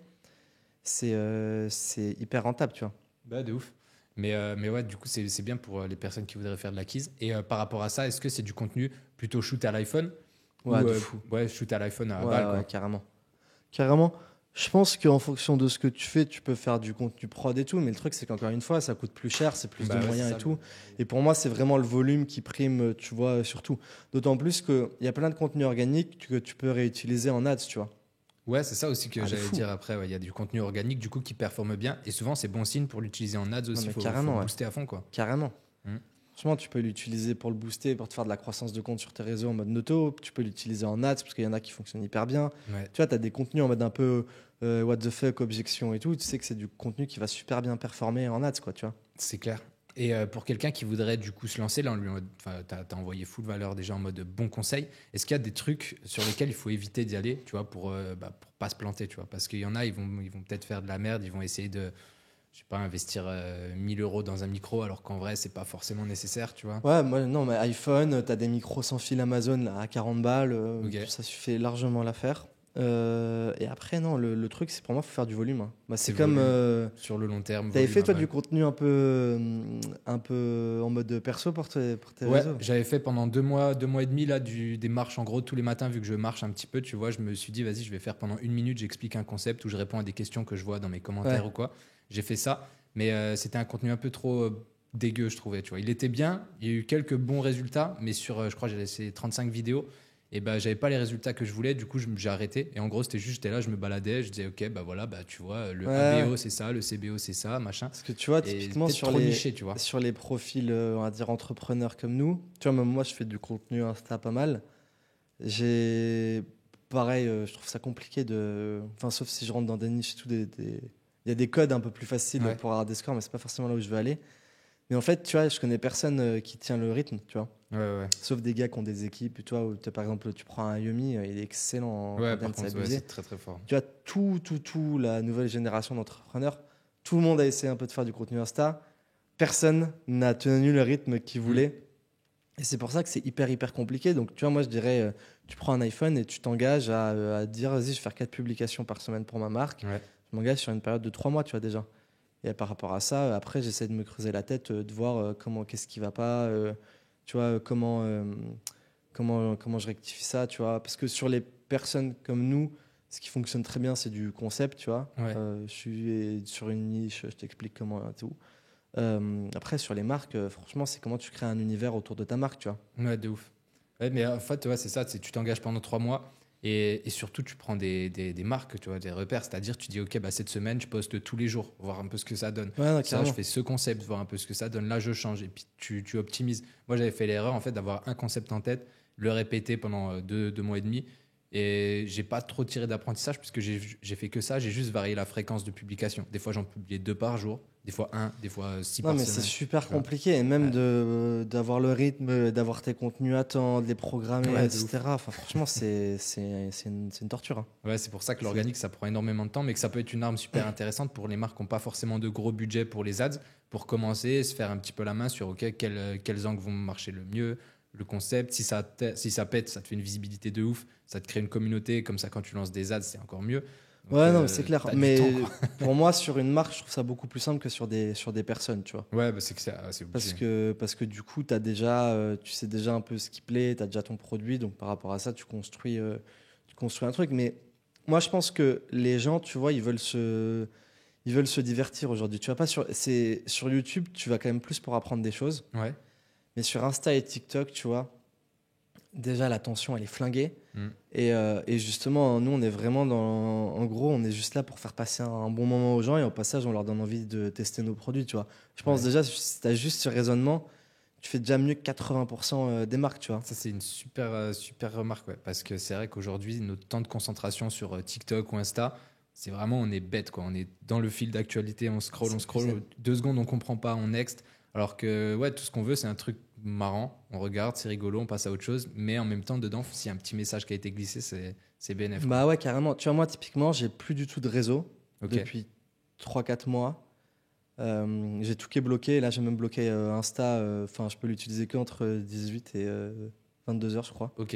c'est hyper rentable, tu vois. Bah, de ouf. Mais ouais, du coup, c'est bien pour les personnes qui voudraient faire de l'acquise. Et par rapport à ça, est-ce que c'est du contenu plutôt shoot à l'iPhone Ouais, de fou. Ouais, shoot à l'iPhone à balle, quoi. Ouais, carrément. Carrément. Je pense qu'en fonction de ce que tu fais, tu peux faire du contenu prod et tout. Mais le truc, c'est qu'encore une fois, ça coûte plus cher, c'est plus de moyens et tout. Et pour moi, c'est vraiment le volume qui prime, tu vois, surtout. D'autant plus qu'il y a plein de contenus organiques que tu peux réutiliser en ads, tu vois. Ouais, c'est ça aussi que j'allais dire après. Il y a du contenu organique du coup qui performe bien et souvent c'est bon signe pour l'utiliser en ads aussi. Il faut booster à fond, quoi. Carrément. Franchement, tu peux l'utiliser pour le booster, pour te faire de la croissance de compte sur tes réseaux en mode noto. Tu peux l'utiliser en ads parce qu'il y en a qui fonctionnent hyper bien. Ouais. Tu vois, tu as des contenus en mode un peu what the fuck, objection et tout. Tu sais que c'est du contenu qui va super bien performer en ads, quoi, tu vois. C'est clair. Et pour quelqu'un qui voudrait du coup se lancer, là, t'as envoyé full valeur déjà en mode bon conseil. Est-ce qu'il y a des trucs sur lesquels il faut éviter d'y aller, tu vois, pour pas se planter, tu vois, parce qu'il y en a, ils vont peut-être faire de la merde, ils vont essayer de, je sais pas, investir 1000 € dans un micro, alors qu'en vrai, c'est pas forcément nécessaire, tu vois. Ouais, moi, non, mais iPhone, t'as des micros sans fil Amazon là, à 40 balles, ça suffit largement l'affaire. Et après, non, le truc, c'est pour moi, il faut faire du volume, hein. Bah, c'est C'est comme. volume. Sur le long terme. T'avais Volume fait, toi, après. du contenu un peu en mode perso pour tes Ouais, réseaux? j'avais fait pendant 2 mois et demi là, des marches en gros tous les matins, vu que je marche un petit peu, tu vois, je me suis dit, vas-y, je vais faire pendant 1 minute, j'explique un concept ou je réponds à des questions que je vois dans mes Ouais. commentaires ou quoi. J'ai fait ça, mais c'était un contenu un peu trop dégueu, je trouvais, tu vois. Il était bien, il y a eu quelques bons résultats, mais sur, je crois, j'ai essayé 35 vidéos, et ben j'avais pas les résultats que je voulais, du coup, j'ai arrêté. Et en gros, c'était juste, j'étais là, je me baladais, je disais, ok, bah voilà, bah tu vois, le Ouais. ABO c'est ça, le CBO c'est ça, machin. Parce que tu vois, Et typiquement, peut-être trop niché, tu vois. sur les profils, on va dire, entrepreneurs comme nous, tu vois, même moi, je fais du contenu Insta pas mal. J'ai. Pareil, je trouve ça compliqué de. Enfin, sauf si je rentre dans des niches et tout, il y a des codes un peu plus faciles Ouais, pour avoir des scores, mais c'est pas forcément là où je veux aller. Mais en fait, tu vois, je connais personne qui tient le rythme, tu vois. ouais, ouais. Sauf des gars qui ont des équipes, tu vois, où par exemple, tu prends un Yumi, il est excellent en Ouais, content, par c'est contre, ouais, abusé. c'est très très fort. Tu vois, tout, la nouvelle génération d'entrepreneurs, tout le monde a essayé un peu de faire du contenu Insta. Personne n'a tenu le rythme qu'il Mm. voulait. Et c'est pour ça que c'est hyper compliqué. Donc, tu vois, moi, je dirais, tu prends un iPhone et tu t'engages à dire, vas-y, je vais faire 4 publications par semaine pour ma marque. Ouais. Je m'engage sur une période de 3 mois, tu vois, déjà. Et par rapport à ça, après, j'essaie de me creuser la tête, de voir qu'est-ce qui va pas, tu vois, comment je rectifie ça, tu vois. Parce que sur les personnes comme nous, ce qui fonctionne très bien, c'est du concept, tu vois. Ouais. Je suis sur une niche, je t'explique comment tout. Après, sur les marques, franchement, c'est comment tu crées un univers autour de ta marque, tu vois. Ouais, de ouf. Ouais, mais en fait, ouais, c'est ça, tu t'engages pendant 3 mois et surtout tu prends des marques, tu vois, des repères, c'est-à-dire tu dis, ok, bah, cette semaine, je poste tous les jours, voir un peu ce que ça donne. Ouais, non, Ça, je carrément. fais ce concept, voir un peu ce que ça donne. Là, je change et puis tu optimises. Moi, j'avais fait l'erreur en fait d'avoir un concept en tête, le répéter pendant 2 mois et demi et j'ai pas trop tiré d'apprentissage puisque j'ai fait que ça, j'ai juste varié la fréquence de publication. Des fois, j'en publiais 2 par jour, des fois un, des fois 6 Non, par mais c'est semaine. super Tu vois. compliqué. Et même Ouais, d'avoir le rythme, d'avoir tes contenus à temps, de les programmer, ouais, de ouf. etc. Enfin, franchement, c'est une torture, hein. Ouais, c'est pour ça que C'est- l'organique, ça prend énormément de temps, mais que ça peut être une arme super intéressante pour les marques qui n'ont pas forcément de gros budget pour les ads, pour commencer, se faire un petit peu la main sur ok, quels angles vont marcher le mieux, le concept. Si ça pète, ça te fait une visibilité de ouf, ça te crée une communauté. Comme ça, quand tu lances des ads, c'est encore mieux. Donc, Ouais, non, mais c'est clair. tu as du temps, Mais quoi. pour moi, sur une marque, je trouve ça beaucoup plus simple que sur des personnes, tu vois. Ouais, bah, c'est que c'est obligé. Parce que du coup, tu sais déjà un peu ce qui plaît, tu as déjà ton produit, donc par rapport à ça, tu construis un truc. Mais moi, je pense que les gens, tu vois, ils veulent se divertir aujourd'hui. Tu vas pas sur YouTube, tu vas quand même plus pour apprendre des choses. Ouais. Mais sur Insta et TikTok, tu vois, déjà l'attention, elle est flinguée. Mm. Et justement, nous, on est vraiment en gros, on est juste là pour faire passer un bon moment aux gens et au passage, on leur donne envie de tester nos produits, tu vois. Je pense Ouais. déjà, si tu as juste ce raisonnement, tu fais déjà mieux que 80% des marques, tu vois. Ça, c'est une super remarque, ouais. Parce que c'est vrai qu'aujourd'hui, notre temps de concentration sur TikTok ou Insta, c'est vraiment, on est bête, quoi. On est dans le fil d'actualité, on C'est scroll, 2 secondes, on comprend pas, on next. Alors que, ouais, tout ce qu'on veut, c'est un truc marrant. On regarde, c'est rigolo, on passe à autre chose. Mais en même temps, dedans, s'il y a un petit message qui a été glissé, c'est BNF, quoi. Bah ouais, carrément. Tu vois, moi, typiquement, j'ai plus du tout de réseau Ok, depuis 3 4 mois. J'ai tout qui est bloqué. Là, j'ai même bloqué Insta. Enfin, je peux l'utiliser qu'entre 18 et 22 heures, je crois. ok.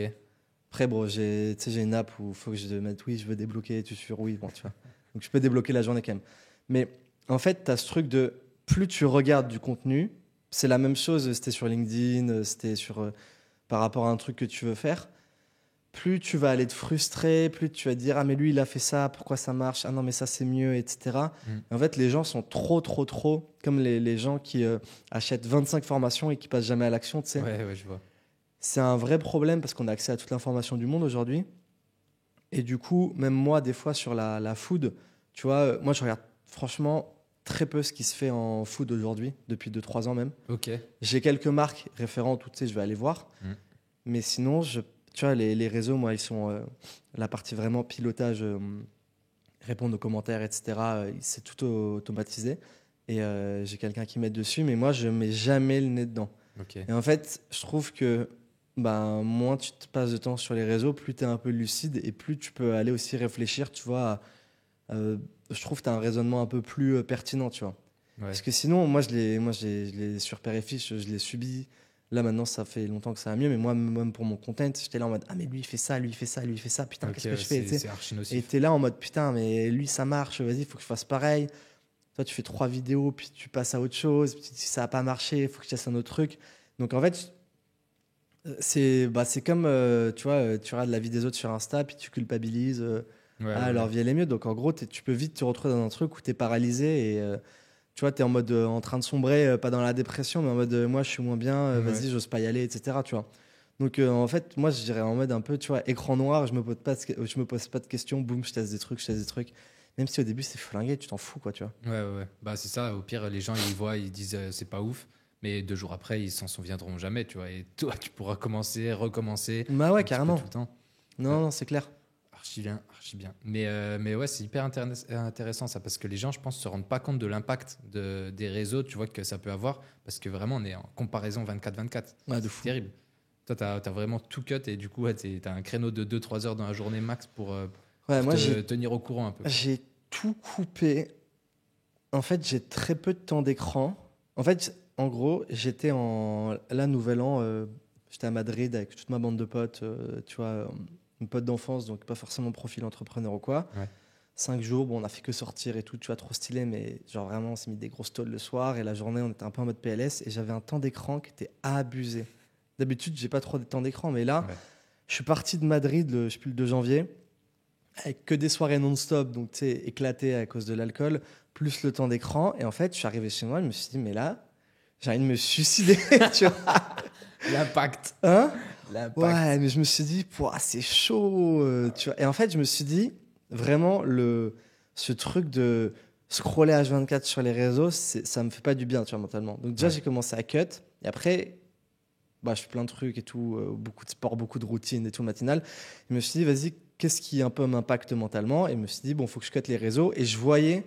Après, bon, tu sais, j'ai une app où il faut que je mette oui, je veux débloquer, tu sur oui, bon, tu vois. Donc, je peux débloquer la journée quand même. Mais en fait, tu as ce truc de plus tu regardes du contenu, c'est la même chose, c'était sur LinkedIn, c'était par rapport à un truc que tu veux faire. Plus tu vas aller te frustrer, plus tu vas te dire ah mais lui il a fait ça, pourquoi ça marche, ah non mais ça c'est mieux, etc. Mm. Et en fait les gens sont trop comme les gens qui achètent 25 formations et qui passent jamais à l'action, tu sais. Ouais, ouais, je vois. C'est un vrai problème parce qu'on a accès à toute l'information du monde aujourd'hui. Et du coup, même moi, des fois, sur la food, tu vois, moi, je regarde franchement très peu ce qui se fait en food aujourd'hui, depuis 2 3 ans même. Ok. J'ai quelques marques référentes où, tu sais, je vais aller voir. Mm. Mais sinon, tu vois, les réseaux, moi, ils sont la partie vraiment pilotage, répondre aux commentaires, etc. C'est tout automatisé. Et j'ai quelqu'un qui m'aide dessus, mais moi, je mets jamais le nez dedans. Ok. Et en fait, je trouve que ben, moins tu te passes de temps sur les réseaux, plus tu es un peu lucide et plus tu peux aller aussi réfléchir, tu vois. Je trouve que tu as un raisonnement un peu plus pertinent, tu vois. Ouais. Parce que sinon, moi, je l'ai sur Père et Fils, je l'ai subi. Là, maintenant, ça fait longtemps que ça va mieux, mais moi, même pour mon content, j'étais là en mode, ah, mais lui, il fait ça, lui, il fait ça, lui, il fait ça, putain, Ok, qu'est-ce que je fais, tu sais. c'est archi Et nocif. t'es là en mode, putain, mais lui, ça marche, vas-y, il faut que je fasse pareil. Toi, tu fais 3 vidéos, puis tu passes à autre chose, puis tu te dis, ça n'a pas marché, il faut que je fasse un autre truc. Donc, en fait, c'est comme, tu vois, tu regardes la vie des autres sur Insta, puis tu culpabilises, Ouais, ah, ouais, leur ouais. vie, elle est mieux. Donc, en gros, tu peux vite te retrouver dans un truc où tu es paralysé et tu vois, tu es en mode en train de sombrer, pas dans la dépression, mais en mode moi, je suis moins bien, Ouais. vas-y, j'ose pas y aller, etc. Tu vois. Donc, en fait, moi, je dirais en mode un peu, tu vois, écran noir, je me pose pas de questions, boum, je teste des trucs, je teste des trucs. Même si au début, c'est flingué, tu t'en fous, quoi, tu vois. Ouais, ouais, ouais. Bah, c'est ça. Au pire, les gens, ils voient, ils disent c'est pas ouf. Mais 2 jours après, ils s'en souviendront jamais, tu vois. Et toi, tu pourras commencer, recommencer Bah ouais, un petit peu carrément. tout le temps. Non, Ouais, non, c'est clair. archi bien, archi bien. Mais ouais, c'est hyper intéressant ça, parce que les gens, je pense, se rendent pas compte de l'impact des réseaux, tu vois, que ça peut avoir. Parce que vraiment, on est en comparaison 24/24. Ouais, de C'est fou. terrible. Toi, t'as vraiment tout cut et du coup, ouais, t'as un créneau de 2-3 heures dans la journée max Ouais, pour moi, te tenir au courant un peu. j'ai tout coupé. En fait, j'ai très peu de temps d'écran. En fait, en gros, j'étais en là Nouvel An, j'étais à Madrid avec toute ma bande de potes, tu vois, une pote d'enfance, donc pas forcément profil entrepreneur ou quoi. Ouais. 5 jours, bon, on a fait que sortir et tout, tu vois, trop stylé, mais genre vraiment, on s'est mis des grosses tôles le soir et la journée, on était un peu en mode PLS et j'avais un temps d'écran qui était abusé. D'habitude, j'ai pas trop de temps d'écran, mais là, Ouais. je suis parti de Madrid, je sais plus, le 2 janvier avec que des soirées non-stop, donc tu sais, éclatées à cause de l'alcool, plus le temps d'écran. Et en fait, je suis arrivé chez moi, je me suis dit, mais là, j'ai envie de me suicider, tu vois. L'impact. Hein? L'impact. Ouais, mais je me suis dit, pouah, c'est chaud, tu vois. Et en fait, je me suis dit, vraiment, ce truc de scroller H24 sur les réseaux, ça me fait pas du bien, tu vois, mentalement. Donc déjà, Ouais. j'ai commencé à cut. Et après, bah, je fais plein de trucs et tout, beaucoup de sport, beaucoup de routines et tout matinal. Je me suis dit, vas-y, qu'est-ce qui un peu m'impacte mentalement? Et je me suis dit, bon, faut que je cut les réseaux. Et je voyais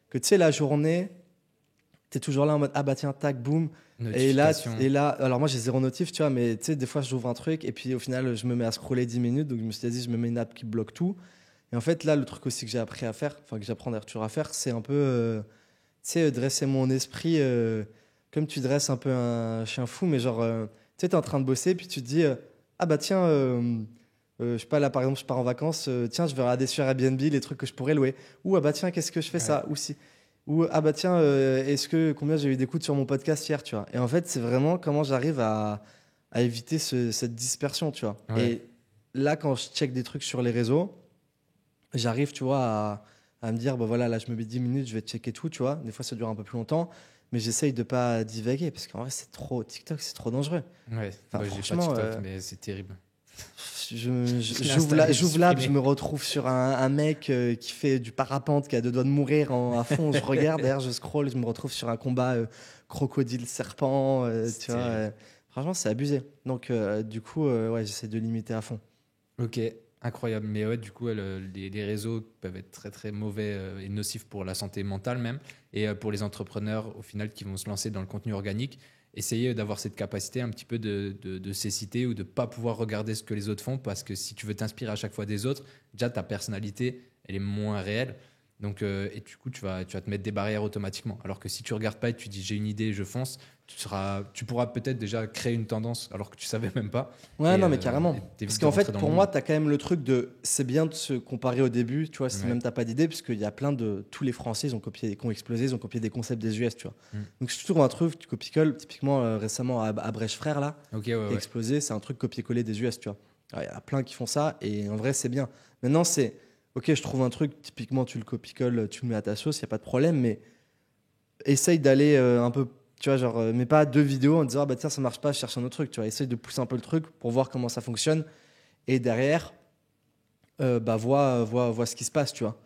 que, tu sais, la journée, tu es toujours là en mode, ah bah tiens, tac, boum. Notification. Et là, alors moi j'ai zéro notif, tu vois, mais tu sais, des fois j'ouvre un truc et puis au final je me mets à scroller 10 minutes. Donc je me suis dit, je me mets une app qui bloque tout. Et en fait, là, le truc aussi que j'ai appris à faire, enfin que j'apprends d'ailleurs toujours à faire, c'est un peu, tu sais, dresser mon esprit comme tu dresses un peu un chien fou, mais genre, tu sais, t'es en train de bosser, puis tu te dis, ah bah tiens, je sais pas, là par exemple, je pars en vacances, tiens, je vais regarder sur Airbnb les trucs que je pourrais louer. Ou ah bah tiens, qu'est-ce que je fais Ouais. ça? Ou si. Ou ah bah tiens, combien j'ai eu d'écoutes sur mon podcast hier, tu vois. Et en fait, c'est vraiment comment j'arrive à éviter cette dispersion, tu vois. Ouais. Et là, quand je check des trucs sur les réseaux, j'arrive, tu vois, à me dire, bah voilà, là, je me mets 10 minutes, je vais checker tout, tu vois. Des fois, ça dure un peu plus longtemps, mais j'essaye de pas divaguer parce qu'en vrai, c'est trop, TikTok, c'est trop dangereux. Ouais. Enfin, Moi, j'ai pas franchement, TikTok, mais c'est terrible. je- Je l'ai installé, j'ai j'ouvre l'app, je supprimé. me retrouve sur un mec qui fait du parapente, qui a 2 doigts de mourir à fond. Je regarde, derrière, je scroll, je me retrouve sur un combat crocodile-serpent, C'est tu vois. terrible. Franchement, c'est abusé. Donc, du coup, ouais, j'essaie de limiter à fond. Ok, incroyable. Mais ouais, du coup, les réseaux peuvent être très très mauvais et nocifs pour la santé mentale même. Et pour les entrepreneurs, au final, qui vont se lancer dans le contenu organique, essayez d'avoir cette capacité un petit peu de cécité ou de pas pouvoir regarder ce que les autres font, parce que si tu veux t'inspirer à chaque fois des autres, déjà ta personnalité, elle est moins réelle. Donc, et du coup, tu vas te mettre des barrières automatiquement. Alors que si tu regardes pas et tu dis j'ai une idée, je fonce, tu pourras peut-être déjà créer une tendance alors que tu savais même pas Ouais, non, mais carrément. et Parce t'évites de qu'en rentrer fait, dans le pour moi, moule. tu as quand même le truc de. C'est bien de se comparer au début, tu vois, si Ouais. même t'as pas d'idée, parce qu'il y a plein de. Tous les Français, ils ont copié, qui ont explosé, ils ont copié des concepts des US, tu vois. Mm. Donc, si tu trouves un truc, tu copie-colles. Typiquement, récemment, à Brèche Frère, là, Ok, ouais, qui a ouais. explosé, c'est un truc copier-coller des US, tu vois. Alors, il y en a plein qui font ça, et en vrai, c'est bien. Maintenant, c'est. Ok, je trouve un truc, typiquement, tu le copie-colles, tu le mets à ta sauce, il n'y a pas de problème, mais essaye d'aller un peu. Tu vois, genre, mais pas 2 vidéos en disant, ah bah tiens, ça marche pas, je cherche un autre truc, tu vois. Essaye de pousser un peu le truc pour voir comment ça fonctionne. Et derrière, bah, vois ce qui se passe, tu vois.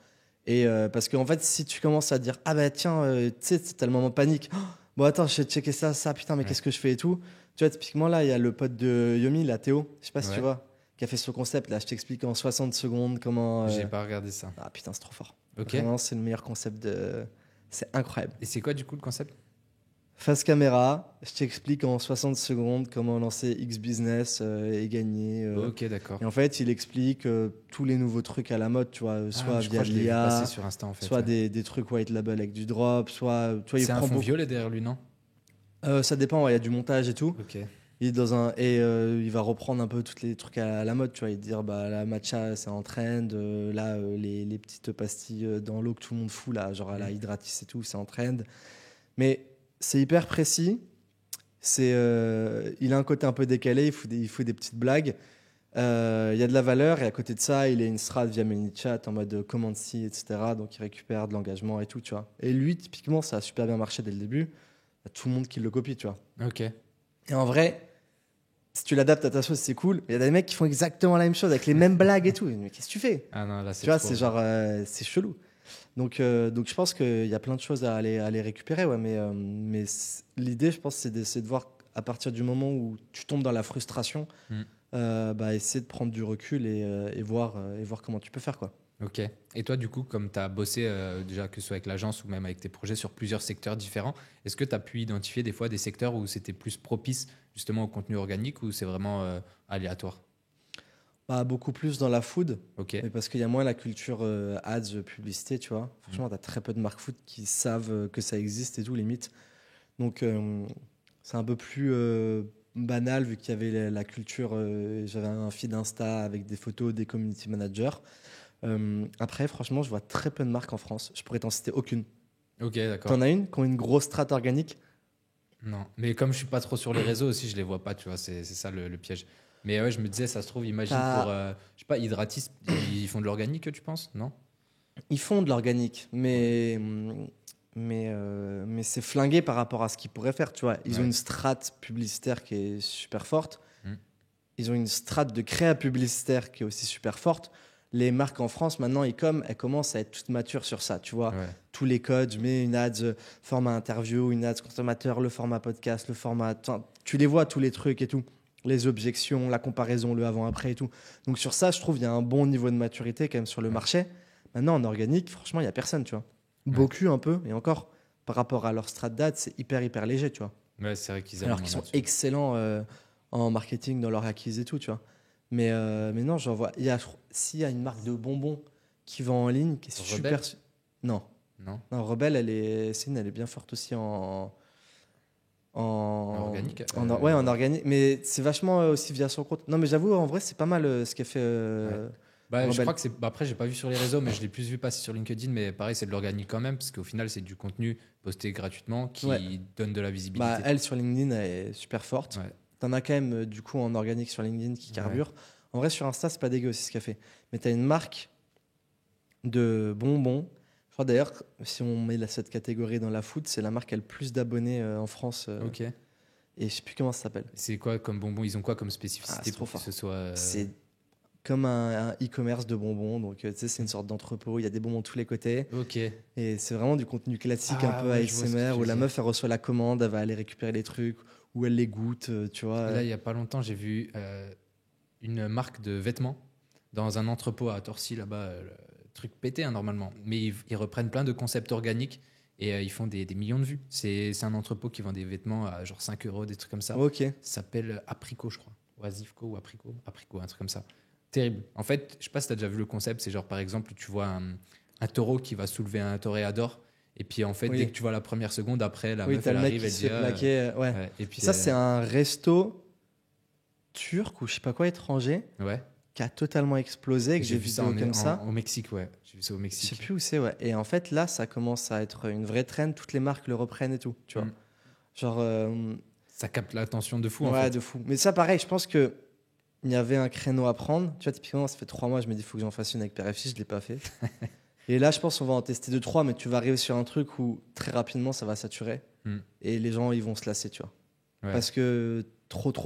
Et parce qu'en fait, si tu commences à dire, ah bah tiens, tu sais, c'est le moment panique. Oh, bon, attends, je vais checker ça, putain, mais Ouais. qu'est-ce que je fais et tout. Tu vois, typiquement, là, il y a le pote de Yomi, là, Théo, je sais pas si tu Ouais. vois, qui a fait ce concept. Là, je t'explique en 60 secondes comment. J'ai pas regardé ça. Ah putain, c'est trop fort. Ok. Vraiment, c'est le meilleur concept de. C'est incroyable. Et c'est quoi du coup le concept? Face caméra, je t'explique en 60 secondes comment lancer X business et gagner. Ok, d'accord. Et en fait, il explique tous les nouveaux trucs à la mode, tu vois, Ah, soit je via crois que je l'ai vu passer l'IA, sur Insta en fait. soit Ouais. des trucs white label avec du drop, soit, tu vois, il C'est un prend fond beaucoup. violet derrière lui, non? Ça dépend, ouais, il y a du montage et tout. Ok. Il va reprendre un peu tous les trucs à la mode, tu vois. Il va dire, bah, la matcha, c'est en trend. Les petites pastilles dans l'eau que tout le monde fout, là, genre à la Hydratis et tout, c'est en trend. Mais c'est hyper précis. Il a un côté un peu décalé, il faut des petites blagues. Il y a de la valeur et à côté de ça, il a une strat via ManyChat en mode command si, etc. Donc il récupère de l'engagement et tout, tu vois. Et lui, typiquement, ça a super bien marché dès le début. Il y a tout le monde qui le copie, tu vois. Ok. Et en vrai, si tu l'adaptes à ta sauce, c'est cool. Il y a des mecs qui font exactement la même chose avec les mêmes blagues et tout. Mais qu'est-ce que tu fais? Ah non, là, Tu vois, trop... c'est genre, c'est chelou. Donc je pense qu'il y a plein de choses à aller récupérer, ouais. Mais l'idée, je pense, c'est de voir à partir du moment où tu tombes dans la frustration, essayer de prendre du recul et voir comment tu peux faire, quoi. Ok. Et toi, du coup, comme tu as bossé déjà, que ce soit avec l'agence ou même avec tes projets sur plusieurs secteurs différents, est-ce que tu as pu identifier des fois des secteurs où c'était plus propice justement au contenu organique ou c'est vraiment aléatoire? Bah, beaucoup plus dans la food, Ok. mais parce qu'il y a moins la culture ads, publicité, tu vois. Franchement, tu as très peu de marques food qui savent que ça existe et tout, limite. Donc, c'est un peu plus banal vu qu'il y avait la culture. J'avais un feed Insta avec des photos des community managers. Après, franchement, je vois très peu de marques en France. Je pourrais t'en citer aucune. Ok, d'accord. T'en as une qui ont une grosse strate organique? Non. Mais comme je suis pas trop sur les réseaux aussi, je les vois pas, tu vois, c'est ça le piège. Mais ouais, je me disais, ça se trouve, imagine pour, je sais pas, Hydratis, ils font de l'organique, tu penses? Non? Ils font de l'organique, mais c'est flingué par rapport à ce qu'ils pourraient faire, tu vois. Ils ont une strate publicitaire qui est super forte. Ils ont une strate de créa publicitaire qui est aussi super forte. Les marques en France, maintenant, elles commencent à être toutes matures sur ça, tu vois. Ouais. Tous les codes, je mets une ads format interview, une ads consommateur, le format podcast, le format... Tu les vois, tous les trucs et tout. Les objections, la comparaison, le avant-après et tout. Donc sur ça, je trouve qu'il y a un bon niveau de maturité quand même sur le marché. Maintenant, en organique, franchement, il n'y a personne, tu vois. Beaucoup un peu, et encore, par rapport à leur strat date, c'est hyper léger, tu vois. Ouais, c'est vrai qu'ils Alors qu'ils sont excellents en marketing dans leur acquise et tout, tu vois. Mais non, j'en vois. S'il y a une marque de bonbons qui vend en ligne, qui est Rebelle? super. Non. Non. Non, Rebelle, elle est bien forte aussi Organique? Ouais, en organique. Mais c'est vachement aussi via son compte. Non, mais j'avoue, en vrai, c'est pas mal ce qu'elle fait. Bah, je Rebelle. crois que c'est. Bah, après, j'ai pas vu sur les réseaux, mais je l'ai plus vu passer sur LinkedIn. Mais pareil, c'est de l'organique quand même, parce qu'au final, c'est du contenu posté gratuitement qui donne de la visibilité. Bah, elle, sur LinkedIn, elle est super forte. Ouais. T'en as quand même, du coup, en organique sur LinkedIn qui carbure. En vrai, sur Insta, c'est pas dégueu aussi ce qu'elle fait. Mais t'as une marque de bonbons. Je crois d'ailleurs, si on met cette catégorie dans la food, c'est la marque qui a le plus d'abonnés en France. Ok. Et je sais plus comment ça s'appelle. C'est quoi comme bonbon? Ils ont quoi comme spécificité c'est trop pour que fort. ce soit. C'est comme un e-commerce de bonbons. Donc, tu sais, c'est une sorte d'entrepôt. Il y a des bonbons de tous les côtés. Ok. Et c'est vraiment du contenu classique, Ah, un peu ouais, je vois ce que ASMR, tu où veux la dire. meuf, elle reçoit la commande, elle va aller récupérer les trucs, où elle les goûte, tu vois. Là, il y a pas longtemps, j'ai vu une marque de vêtements dans un entrepôt à Torcy, là-bas. Le truc pété, hein, normalement. Mais ils reprennent plein de concepts organiques et ils font des millions de vues. C'est un entrepôt qui vend des vêtements à genre 5 euros, des trucs comme ça. Ok. Ça s'appelle Apricot, je crois. Ou Asifco ou Apricot. Apricot, un truc comme ça. Terrible. En fait, je sais pas si tu as déjà vu le concept. C'est genre, par exemple, tu vois un taureau qui va soulever un toréador. Et puis, en fait, Oui. dès que tu vois la première seconde, après, la Oui, meuf, t'as elle le mec arrive, qui elle se dit. fait plaquer. Ouais. Ouais. Et puis, Ça, c'est un resto turc ou je sais pas quoi étranger Ouais. qui a totalement explosé, que J'ai j'ai vu vu ça comme ça. au Mexique, ouais. J'ai vu ça au Je sais Mexique. plus où c'est, ouais. Et en fait, là, ça commence à être une vraie trend. Toutes les marques le reprennent et tout, tu vois. Mm. Genre, Ça capte l'attention de fou, en ouais, fait. de fou. Mais ça, pareil, je pense que il y avait un créneau à prendre. Tu vois, typiquement, ça fait 3 mois, je me dis, il faut que j'en fasse une avec PRFC, je l'ai pas fait. Et là, je pense qu'on va en tester 2-3, mais tu vas arriver sur un truc où très rapidement, ça va saturer. Mm. Et les gens, ils vont se lasser, tu vois. Ouais. Parce que trop. Tu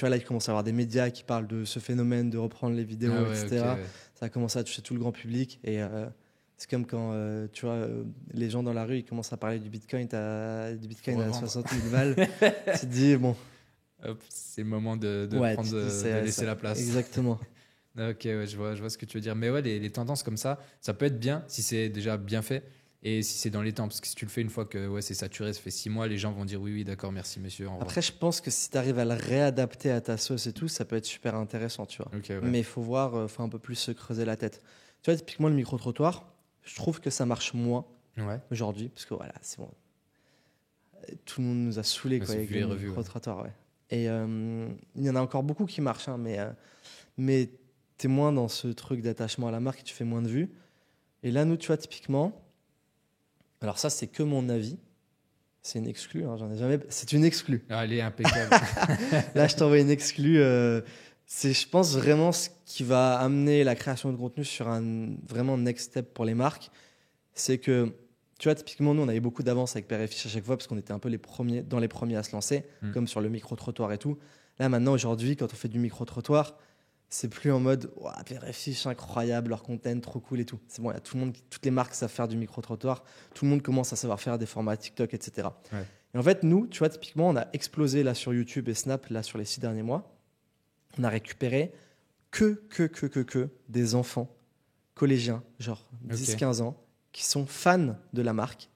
vois, là, il commence à y avoir des médias qui parlent de ce phénomène, de reprendre les vidéos, Ah ouais, etc. ok, ouais. Ça a commencé à toucher tout le grand public. Et c'est comme quand, tu vois, les gens dans la rue, ils commencent à parler du Bitcoin à Revendre. 60 000 balles. Tu te dis, bon, Hop, c'est le moment de ouais, prendre, tu te dis, de laisser la place. Exactement. Ok, ouais, je vois ce que tu veux dire. Mais ouais, les tendances comme ça peut être bien si c'est déjà bien fait et si c'est dans les temps. Parce que si tu le fais une fois que ouais, c'est saturé, ça fait 6 mois, les gens vont dire oui, d'accord, merci monsieur. Au revoir. Après, je pense que si tu arrives à le réadapter à ta sauce et tout, ça peut être super intéressant, tu vois. Ok, ouais. Mais il faut voir, faut un peu plus se creuser la tête. Tu vois, typiquement, le micro-trottoir, je trouve que ça marche moins Ouais. aujourd'hui, parce que voilà, c'est bon. tout le monde nous a saoulés, Ouais, quoi, c'est avec vu et les revu, ouais. micro-trottoirs, ouais. Et il y en a encore beaucoup qui marchent, hein, mais t'es moins dans ce truc d'attachement à la marque, tu fais moins de vues. Et là, nous, tu vois, typiquement, alors ça, c'est que mon avis. C'est une exclue, hein, j'en ai jamais. C'est une exclue. Ah, elle est impeccable. Là, je t'envoie une exclue. C'est, je pense, vraiment ce qui va amener la création de contenu sur un vraiment next step pour les marques. C'est que, tu vois, typiquement, nous, on avait beaucoup d'avance avec Père et Fiche à chaque fois parce qu'on était un peu dans les premiers à se lancer, comme sur le micro-trottoir et tout. Là, maintenant, aujourd'hui, quand on fait du micro-trottoir, c'est plus en mode ouah, Père et Fiche, incroyable, leur content, trop cool et tout. C'est bon, il y a tout le monde, toutes les marques savent faire du micro-trottoir. Tout le monde commence à savoir faire des formats TikTok, etc. Ouais. Et en fait, nous, tu vois, typiquement, on a explosé là sur YouTube et Snap là sur les 6 derniers mois. On a récupéré que des enfants collégiens, genre 10-15 ans, qui sont fans de la marque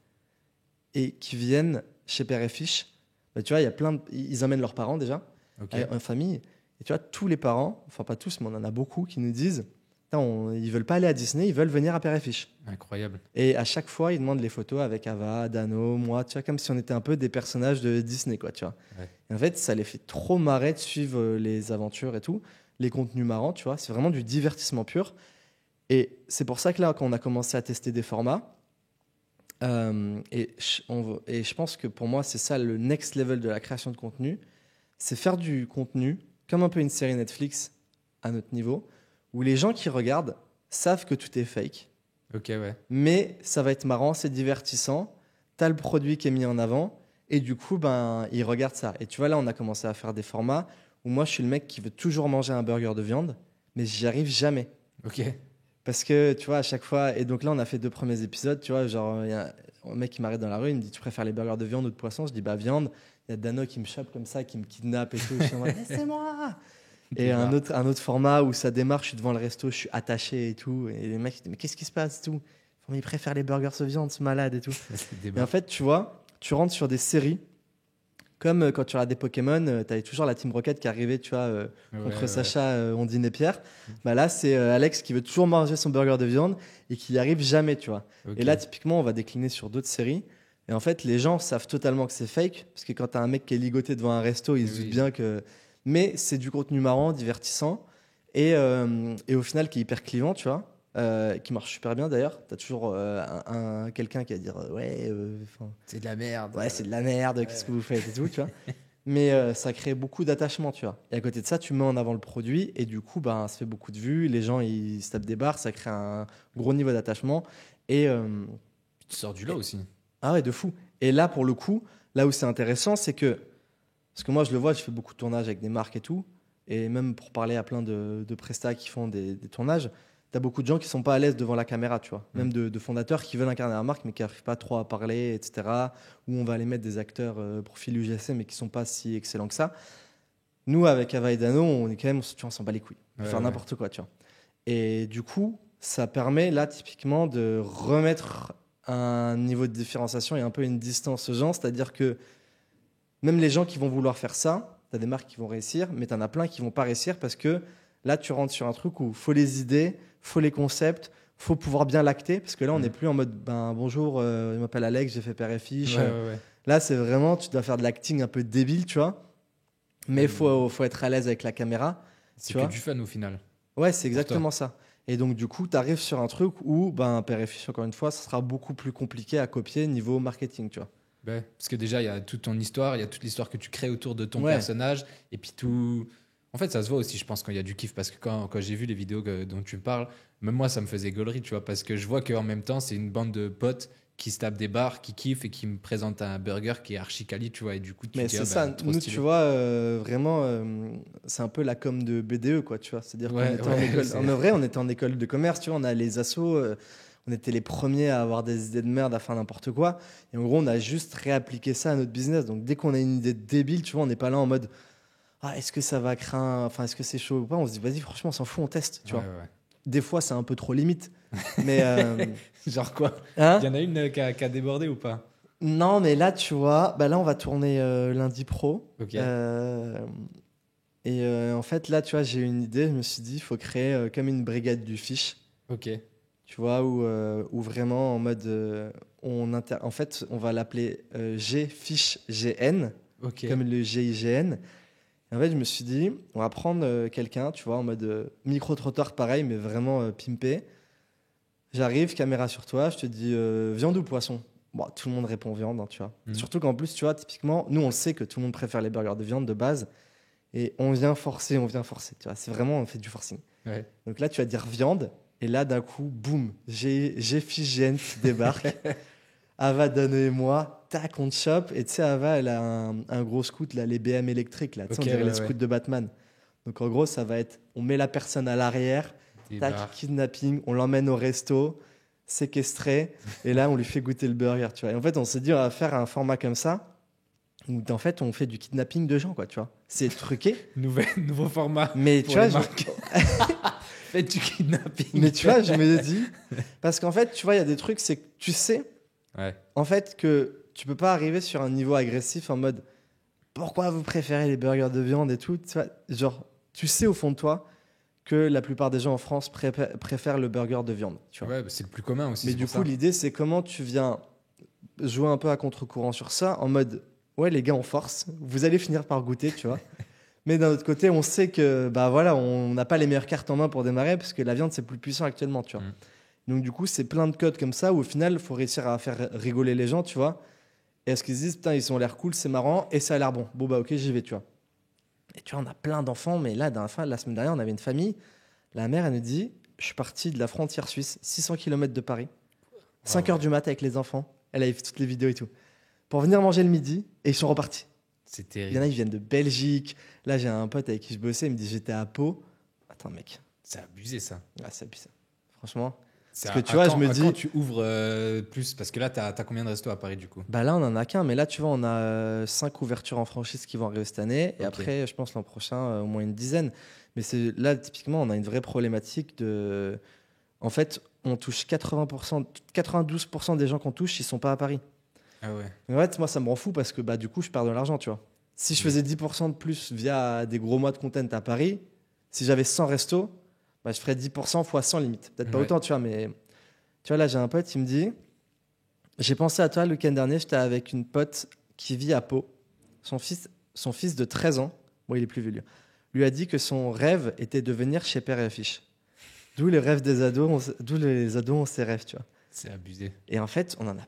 et qui viennent chez Père et Fiche. Bah, tu vois, il y a ils amènent leurs parents déjà, Ok. en famille. Et tu vois, tous les parents, enfin pas tous, mais on en a beaucoup qui nous disent ils veulent pas aller à Disney, ils veulent venir à Père et Fiche. Incroyable. Et à chaque fois, ils demandent les photos avec Ava, Dano, moi, tu vois, comme si on était un peu des personnages de Disney, quoi, tu vois. Ouais. Et en fait, ça les fait trop marrer de suivre les aventures et tout, les contenus marrants, tu vois. C'est vraiment du divertissement pur. Et c'est pour ça que là, quand on a commencé à tester des formats, et je pense que pour moi, c'est ça le next level de la création de contenu, c'est faire du contenu comme un peu une série Netflix à notre niveau, où les gens qui regardent savent que tout est fake, Ok, ouais. mais ça va être marrant, c'est divertissant, t'as le produit qui est mis en avant, et du coup, ben, ils regardent ça. Et tu vois, là, on a commencé à faire des formats où moi, je suis le mec qui veut toujours manger un burger de viande, mais j'y arrive jamais. Ok. Parce que, tu vois, à chaque fois, et donc là, on a fait 2 premiers épisodes, tu vois, genre, il y a un mec qui m'arrête dans la rue, il me dit, tu préfères les burgers de viande ou de poisson? Je dis, bah, viande. Il y a Dano qui me chope comme ça, qui me kidnappe et tout. Je suis en mode, laissez-moi! Et un autre format où ça démarre, je suis devant le resto, je suis attaché et tout. Et les mecs, ils disent, mais qu'est-ce qui se passe et tout? Mais il préfère les burgers de viande, ce malade et tout. Et en fait, tu vois, tu rentres sur des séries, comme quand tu regardes des Pokémon, tu avais toujours la Team Rocket qui arrivait, tu vois, contre Sacha, Ondine et Pierre. Bah là, c'est Alex qui veut toujours manger son burger de viande et qui n'y arrive jamais, tu vois. Ok. Et là, typiquement, on va décliner sur d'autres séries. Et en fait, les gens savent totalement que c'est fake, parce que quand tu as un mec qui est ligoté devant un resto, ils se doutent bien que. Mais c'est du contenu marrant, divertissant, et au final, qui est hyper clivant, tu vois, qui marche super bien d'ailleurs. Tu as toujours quelqu'un qui va dire ouais, c'est de la merde. ouais, c'est de la merde, qu'est-ce que vous faites et tout, tu vois. Mais ça crée beaucoup d'attachement, tu vois. Et à côté de ça, tu mets en avant le produit, et du coup, ben, ça fait beaucoup de vues, les gens, ils se tapent des barres, ça crée un gros niveau d'attachement. Et. Tu sors du lot aussi. Ah ouais, de fou. Et là, pour le coup, là où c'est intéressant, c'est que, parce que moi, je le vois, je fais beaucoup de tournages avec des marques et tout, et même pour parler à plein de prestats qui font des tournages, tu as beaucoup de gens qui sont pas à l'aise devant la caméra, tu vois. Même de fondateurs qui veulent incarner la marque, mais qui n'arrivent pas trop à parler, etc. Où on va aller mettre des acteurs profil UGC, mais qui sont pas si excellents que ça. Nous, avec Ava et Dano, on est quand même, tu vois, on s'en bat les couilles. On peut faire n'importe quoi, tu vois. Et du coup, ça permet, là, typiquement, de remettre un niveau de différenciation et un peu une distance aux gens. C'est-à-dire que même les gens qui vont vouloir faire ça, tu as des marques qui vont réussir, mais tu en as plein qui vont pas réussir parce que là, tu rentres sur un truc où il faut les idées, faut les concepts, faut pouvoir bien l'acter. Parce que là, on n'est plus en mode ben, bonjour, je m'appelle Alex, j'ai fait Père et Fiche. Là, c'est vraiment, tu dois faire de l'acting un peu débile, tu vois. Mais il faut être à l'aise avec la caméra. C'est que du fun au final. Ouais, c'est exactement ça. Et donc, du coup, tu arrives sur un truc où, ben, Père et Fiche, encore une fois, ça sera beaucoup plus compliqué à copier niveau marketing, tu vois. Ouais, parce que déjà, il y a toute ton histoire, il y a toute l'histoire que tu crées autour de ton personnage. Et puis tout. En fait, ça se voit aussi, je pense, quand il y a du kiff. Parce que quand j'ai vu les vidéos dont tu parles, même moi, ça me faisait gaulerie, tu vois. Parce que je vois qu'en même temps, c'est une bande de potes qui se tapent des barres, qui kiffent et qui me présentent un burger qui est archi quali, tu vois. Et du coup, tu mais dis, c'est ça, trop nous, stylé. tu vois, vraiment, c'est un peu la com de BDE, quoi, tu vois. C'est-à-dire qu'on était en école. En vrai, on était en école de commerce, tu vois. On a les assos, on était les premiers à avoir des idées de merde, à faire n'importe quoi. Et en gros, on a juste réappliqué ça à notre business. Donc, dès qu'on a une idée débile, tu vois, on n'est pas là en mode ah, est-ce que ça va craindre, enfin, est-ce que c'est chaud ou pas? On se dit, vas-y, franchement, on s'en fout, on teste, tu vois. Des fois, c'est un peu trop limite. Mais. Genre quoi? Hein? Il y en a une qui a débordé ou pas? Non, mais là, tu vois, bah là, on va tourner lundi pro. Ok. En fait, là, tu vois, j'ai eu une idée. Je me suis dit, il faut créer comme une brigade du fiche. Ok. tu vois, où vraiment en mode, en fait, on va l'appeler G fiche GN, Ok. comme le GIGN. Et en fait, je me suis dit, on va prendre quelqu'un, tu vois, en mode micro-trottoir pareil, mais vraiment pimpé. J'arrive, caméra sur toi, je te dis viande ou poisson? Bon, tout le monde répond viande, hein, tu vois. Mhm. Surtout qu'en plus, tu vois, typiquement, nous, on le sait que tout le monde préfère les burgers de viande de base. Et on vient forcer, tu vois. C'est vraiment, on fait du forcing. Ouais. Donc là, tu vas dire viande. Et là, d'un coup, boum, j'ai Figène qui débarque. Ava, donne-moi, tac, on te chope. Et tu sais, Ava, elle a un gros scoot, là, les BM électriques, là. Tu sais, Ok, on dirait les ouais, scouts ouais. de Batman. Donc en gros, ça va être, on met la personne à l'arrière, tac, Débarque. kidnapping, on l'emmène au resto, séquestré. Et là, on lui fait goûter le burger, tu vois. Et en fait, on s'est dit, on va faire un format comme ça, où en fait, on fait du kidnapping de gens, quoi, tu vois. C'est truqué. Nouveau format Mais pour tu vois, les marques. Faites du kidnapping. mais tu vois, je me dis, parce qu'en fait, tu vois, il y a des trucs, c'est que tu sais, Ouais. en fait, que tu peux pas arriver sur un niveau agressif en mode, pourquoi vous préférez les burgers de viande et tout, tu vois, genre, tu sais au fond de toi que la plupart des gens en France préfèrent le burger de viande, tu vois. Ouais, bah, c'est le plus commun aussi. Mais C'est du pour coup, ça. l'idée, c'est comment tu viens jouer un peu à contre-courant sur ça, en mode, ouais, les gars, on force, vous allez finir par goûter, tu vois. Mais d'un autre côté, on sait que bah voilà, on n'a pas les meilleures cartes en main pour démarrer parce que la viande c'est plus puissant actuellement, tu vois. Mm. Donc du coup, c'est plein de codes comme ça où au final, il faut réussir à faire rigoler les gens, tu vois. Et à ce qu'ils se disent, putain, ils ont l'air cool, c'est marrant et ça a l'air bon. Bon bah ok, j'y vais, tu vois. Et tu vois, on a plein d'enfants, mais là, la semaine dernière, on avait une famille. La mère, elle nous dit, je suis parti de la frontière suisse, 600 km de Paris, 5 Waouh. heures du mat avec les enfants. Elle avait fait toutes les vidéos et tout. Pour venir manger le midi et ils sont repartis. C'est Il y en a, terrible. ils viennent de Belgique. Là, j'ai un pote avec qui je bossais, il me dit j'étais à Pau. Attends, mec, C'est abusé ça. c'est abusé. Franchement. C'est Parce que tu vois, je me à quand dis, tu ouvres plus? Parce que là, t'as combien de restos à Paris du coup? bah là, on en a qu'un, mais là, tu vois, on a 5 ouvertures en franchise qui vont arriver cette année. Et Ok. après, je pense l'an prochain, au moins une dizaine. Mais c'est là, typiquement, on a une vraie problématique de. En fait, on touche 80%, 92% des gens qu'on touche, ils sont pas à Paris. Ah ouais. Mais en fait, moi, ça me rend fou parce que bah, du coup, je perds de l'argent, tu vois. Si je Oui. faisais 10% de plus via des gros mois de content à Paris, si j'avais 100 restos, bah, je ferais 10% fois 100 limite. Peut-être pas Ouais. autant, tu vois, mais tu vois, là, j'ai un pote, il me dit, j'ai pensé à toi le week-end dernier, j'étais avec une pote qui vit à Pau. Son fils de 13 ans, bon, il est plus vieux, lui a dit que son rêve était de venir chez Père et Affiche. D'où les rêves des ados, d'où les ados ont ces rêves, tu vois. C'est abusé. Et en fait, on en a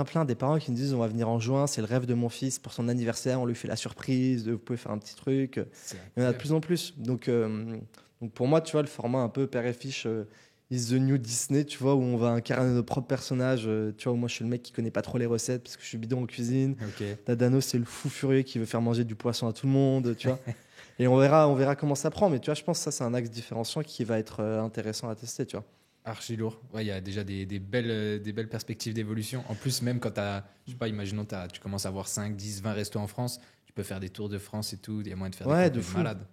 plein des parents qui nous disent on va venir en juin, c'est le rêve de mon fils pour son anniversaire, on lui fait la surprise, vous pouvez faire un petit truc. C'est Il y en a de incroyable. plus en plus. Donc pour moi, tu vois, le format un peu père et fiche, is the new Disney, tu vois, où on va incarner nos propres personnages. Tu vois, où moi je suis le mec qui connaît pas trop les recettes parce que je suis bidon en cuisine. Ok. Dadano, c'est le fou furieux qui veut faire manger du poisson à tout le monde, tu vois. Et on verra comment ça prend. Mais tu vois, je pense que ça, c'est un axe différenciant qui va être intéressant à tester, tu vois. Archi lourd. Ouais, il y a déjà des belles perspectives d'évolution. En plus, même quand je sais pas, imaginons tu commences à avoir 5, 10, 20 restos en France, tu peux faire des tours de France et tout. Il y a moyen de faire des Ouais, contenus de fou. malades.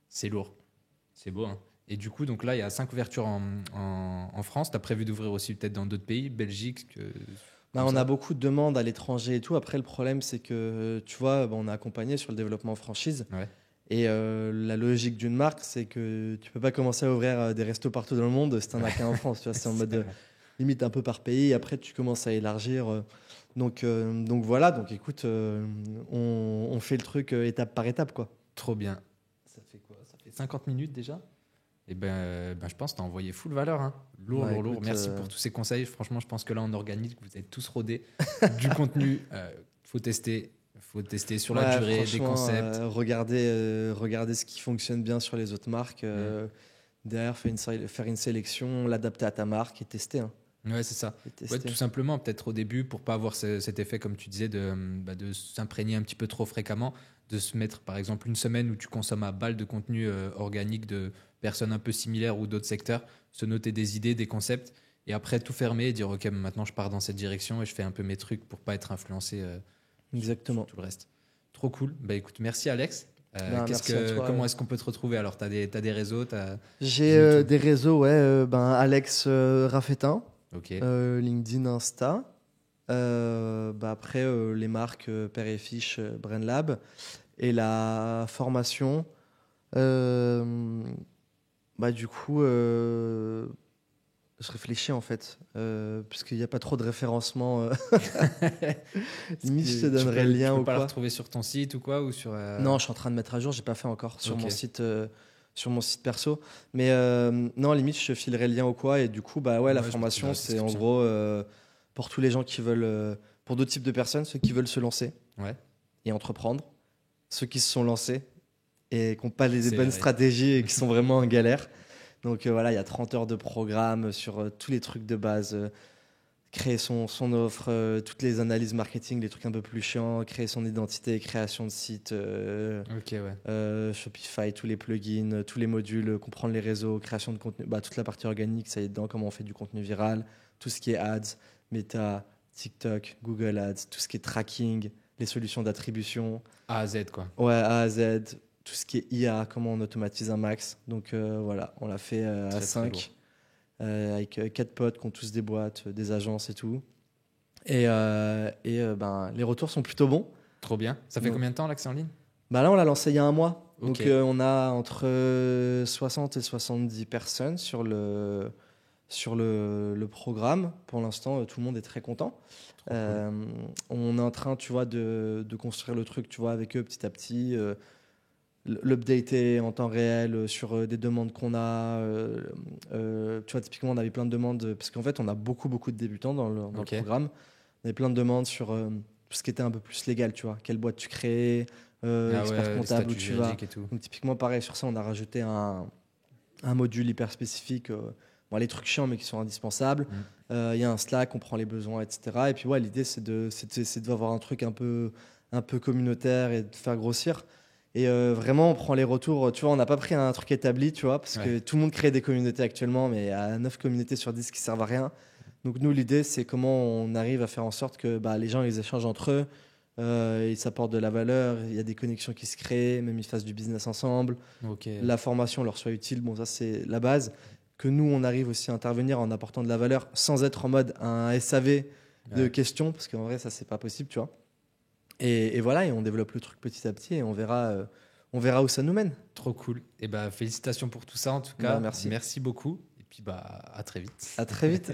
C'est lourd. C'est beau, hein. Et du coup, donc là, il y a 5 ouvertures en France. Tu as prévu d'ouvrir aussi peut-être dans d'autres pays, Belgique, Bah, comme on ça. a beaucoup de demandes à l'étranger et tout. Après, le problème, c'est que, tu vois, bah, on a accompagné sur le développement en franchise. Ouais. Et la logique d'une marque, c'est que tu peux pas commencer à ouvrir des restos partout dans le monde si t'en as qu'un en France. Tu vois, c'est en mode limite un peu par pays. Après, tu commences à élargir. Donc voilà. Donc écoute, on fait le truc étape par étape, quoi. Trop bien. Ça fait quoi? Ça fait 50 minutes déjà? Et ben, je pense que tu as envoyé full valeur. Hein. Lourd, Bah, lourd, lourd. écoute, Merci pour tous ces conseils. Franchement, je pense que là, en organique, vous êtes tous rodés. Du contenu, faut tester. Faut tester sur la ouais, durée, des franchement, concepts. regardez ce qui fonctionne bien sur les autres marques. Derrière, faire une sélection, l'adapter à ta marque et tester, hein. Ouais, c'est ça. Et Ouais, tester. tout simplement, peut-être au début, pour pas avoir cet effet, comme tu disais, de s'imprégner un petit peu trop fréquemment, de se mettre, par exemple, une semaine où tu consommes à balle de contenu organique de personnes un peu similaires ou d'autres secteurs, se noter des idées, des concepts, et après tout fermer et dire, OK, maintenant je pars dans cette direction et je fais un peu mes trucs pour pas être influencé Exactement. sur tout le reste. Trop cool. Bah écoute, merci Alex. Ben, merci à toi. Comment est-ce qu'on peut te retrouver? Alors, t'as des réseaux, J'ai dis-nous tout. des réseaux, ouais, Alex Raffetin, OK. LinkedIn, Insta. Bah après, les marques Père et Fiche, BrainLab. Et la formation, bah du coup, Je réfléchis en fait, puisqu'il n'y a pas trop de référencement. Limite, je te donnerai le lien tu peux ou pas la quoi. retrouver sur ton site ou quoi ou sur. Non, je suis en train de mettre à jour, j'ai pas fait encore Ok. sur mon site perso. Mais non, limite, je te filerai le lien ou quoi. Et du coup, bah ouais, la Ouais, je mettrai dans formation, la c'est en description. gros pour tous les gens qui veulent, pour deux types de personnes, ceux qui veulent se lancer Ouais. et entreprendre, ceux qui se sont lancés et qui n'ont pas les bonnes Accéléré. stratégies et qui sont vraiment en galère. Donc voilà, il y a 30 heures de programme sur tous les trucs de base. Créer son offre, toutes les analyses marketing, les trucs un peu plus chiants, créer son identité, création de site, Ok, ouais. Shopify, tous les plugins, tous les modules, comprendre les réseaux, création de contenu, bah, toute la partie organique, ça y est dedans, comment on fait du contenu viral, tout ce qui est ads, Meta, TikTok, Google Ads, tout ce qui est tracking, les solutions d'attribution, A à Z, quoi. ouais, A à Z, tout ce qui est IA, comment on automatise un max. Donc voilà, on l'a fait à Très, très lourd. 5 avec 4 potes qui ont tous des boîtes, des agences et tout. Ben, les retours sont plutôt bons. Trop bien. Ça fait Donc, combien de temps là que c'est en ligne? bah là, on l'a lancé il y a un mois. Ok. Donc, on a entre 60 et 70 personnes sur le programme. Pour l'instant, tout le monde est très content. Trop cool. On est en train, tu vois, de construire le truc, tu vois, avec eux petit à petit. L'updater en temps réel sur des demandes qu'on a. Tu vois, typiquement, on avait plein de demandes parce qu'en fait, on a beaucoup, beaucoup de débutants dans le Ok. programme. On avait plein de demandes sur tout ce qui était un peu plus légal, tu vois. Quelle boîte tu crées, Ah expert ouais, les comptable, où statuts tu vas. juridiques et tout. Donc, typiquement, pareil, sur ça, on a rajouté un module hyper spécifique. Bon, les trucs chiants, mais qui sont indispensables. Il y a un Slack, on prend les besoins, etc. Et puis, ouais, l'idée, c'est d'avoir un truc un peu communautaire et de faire grossir. Et vraiment, on prend les retours. Tu vois, on n'a pas pris un truc établi, tu vois, parce que Ouais. tout le monde crée des communautés actuellement, mais il y a 9 communautés sur 10 qui servent à rien. Donc, nous, l'idée, c'est comment on arrive à faire en sorte que bah, les gens, ils échangent entre eux, ils s'apportent de la valeur, il y a des connexions qui se créent, même ils fassent du business ensemble. Ok. La formation leur soit utile, bon, ça, c'est la base. Que nous, on arrive aussi à intervenir en apportant de la valeur sans être en mode un SAV de Ouais. questions, parce qu'en vrai, ça, c'est pas possible, tu vois. Et voilà, et on développe le truc petit à petit et on verra où ça nous mène. Trop cool. Et bah, félicitations pour tout ça en tout Bah, cas. merci. Merci beaucoup. Et puis bah, à très vite. À très vite.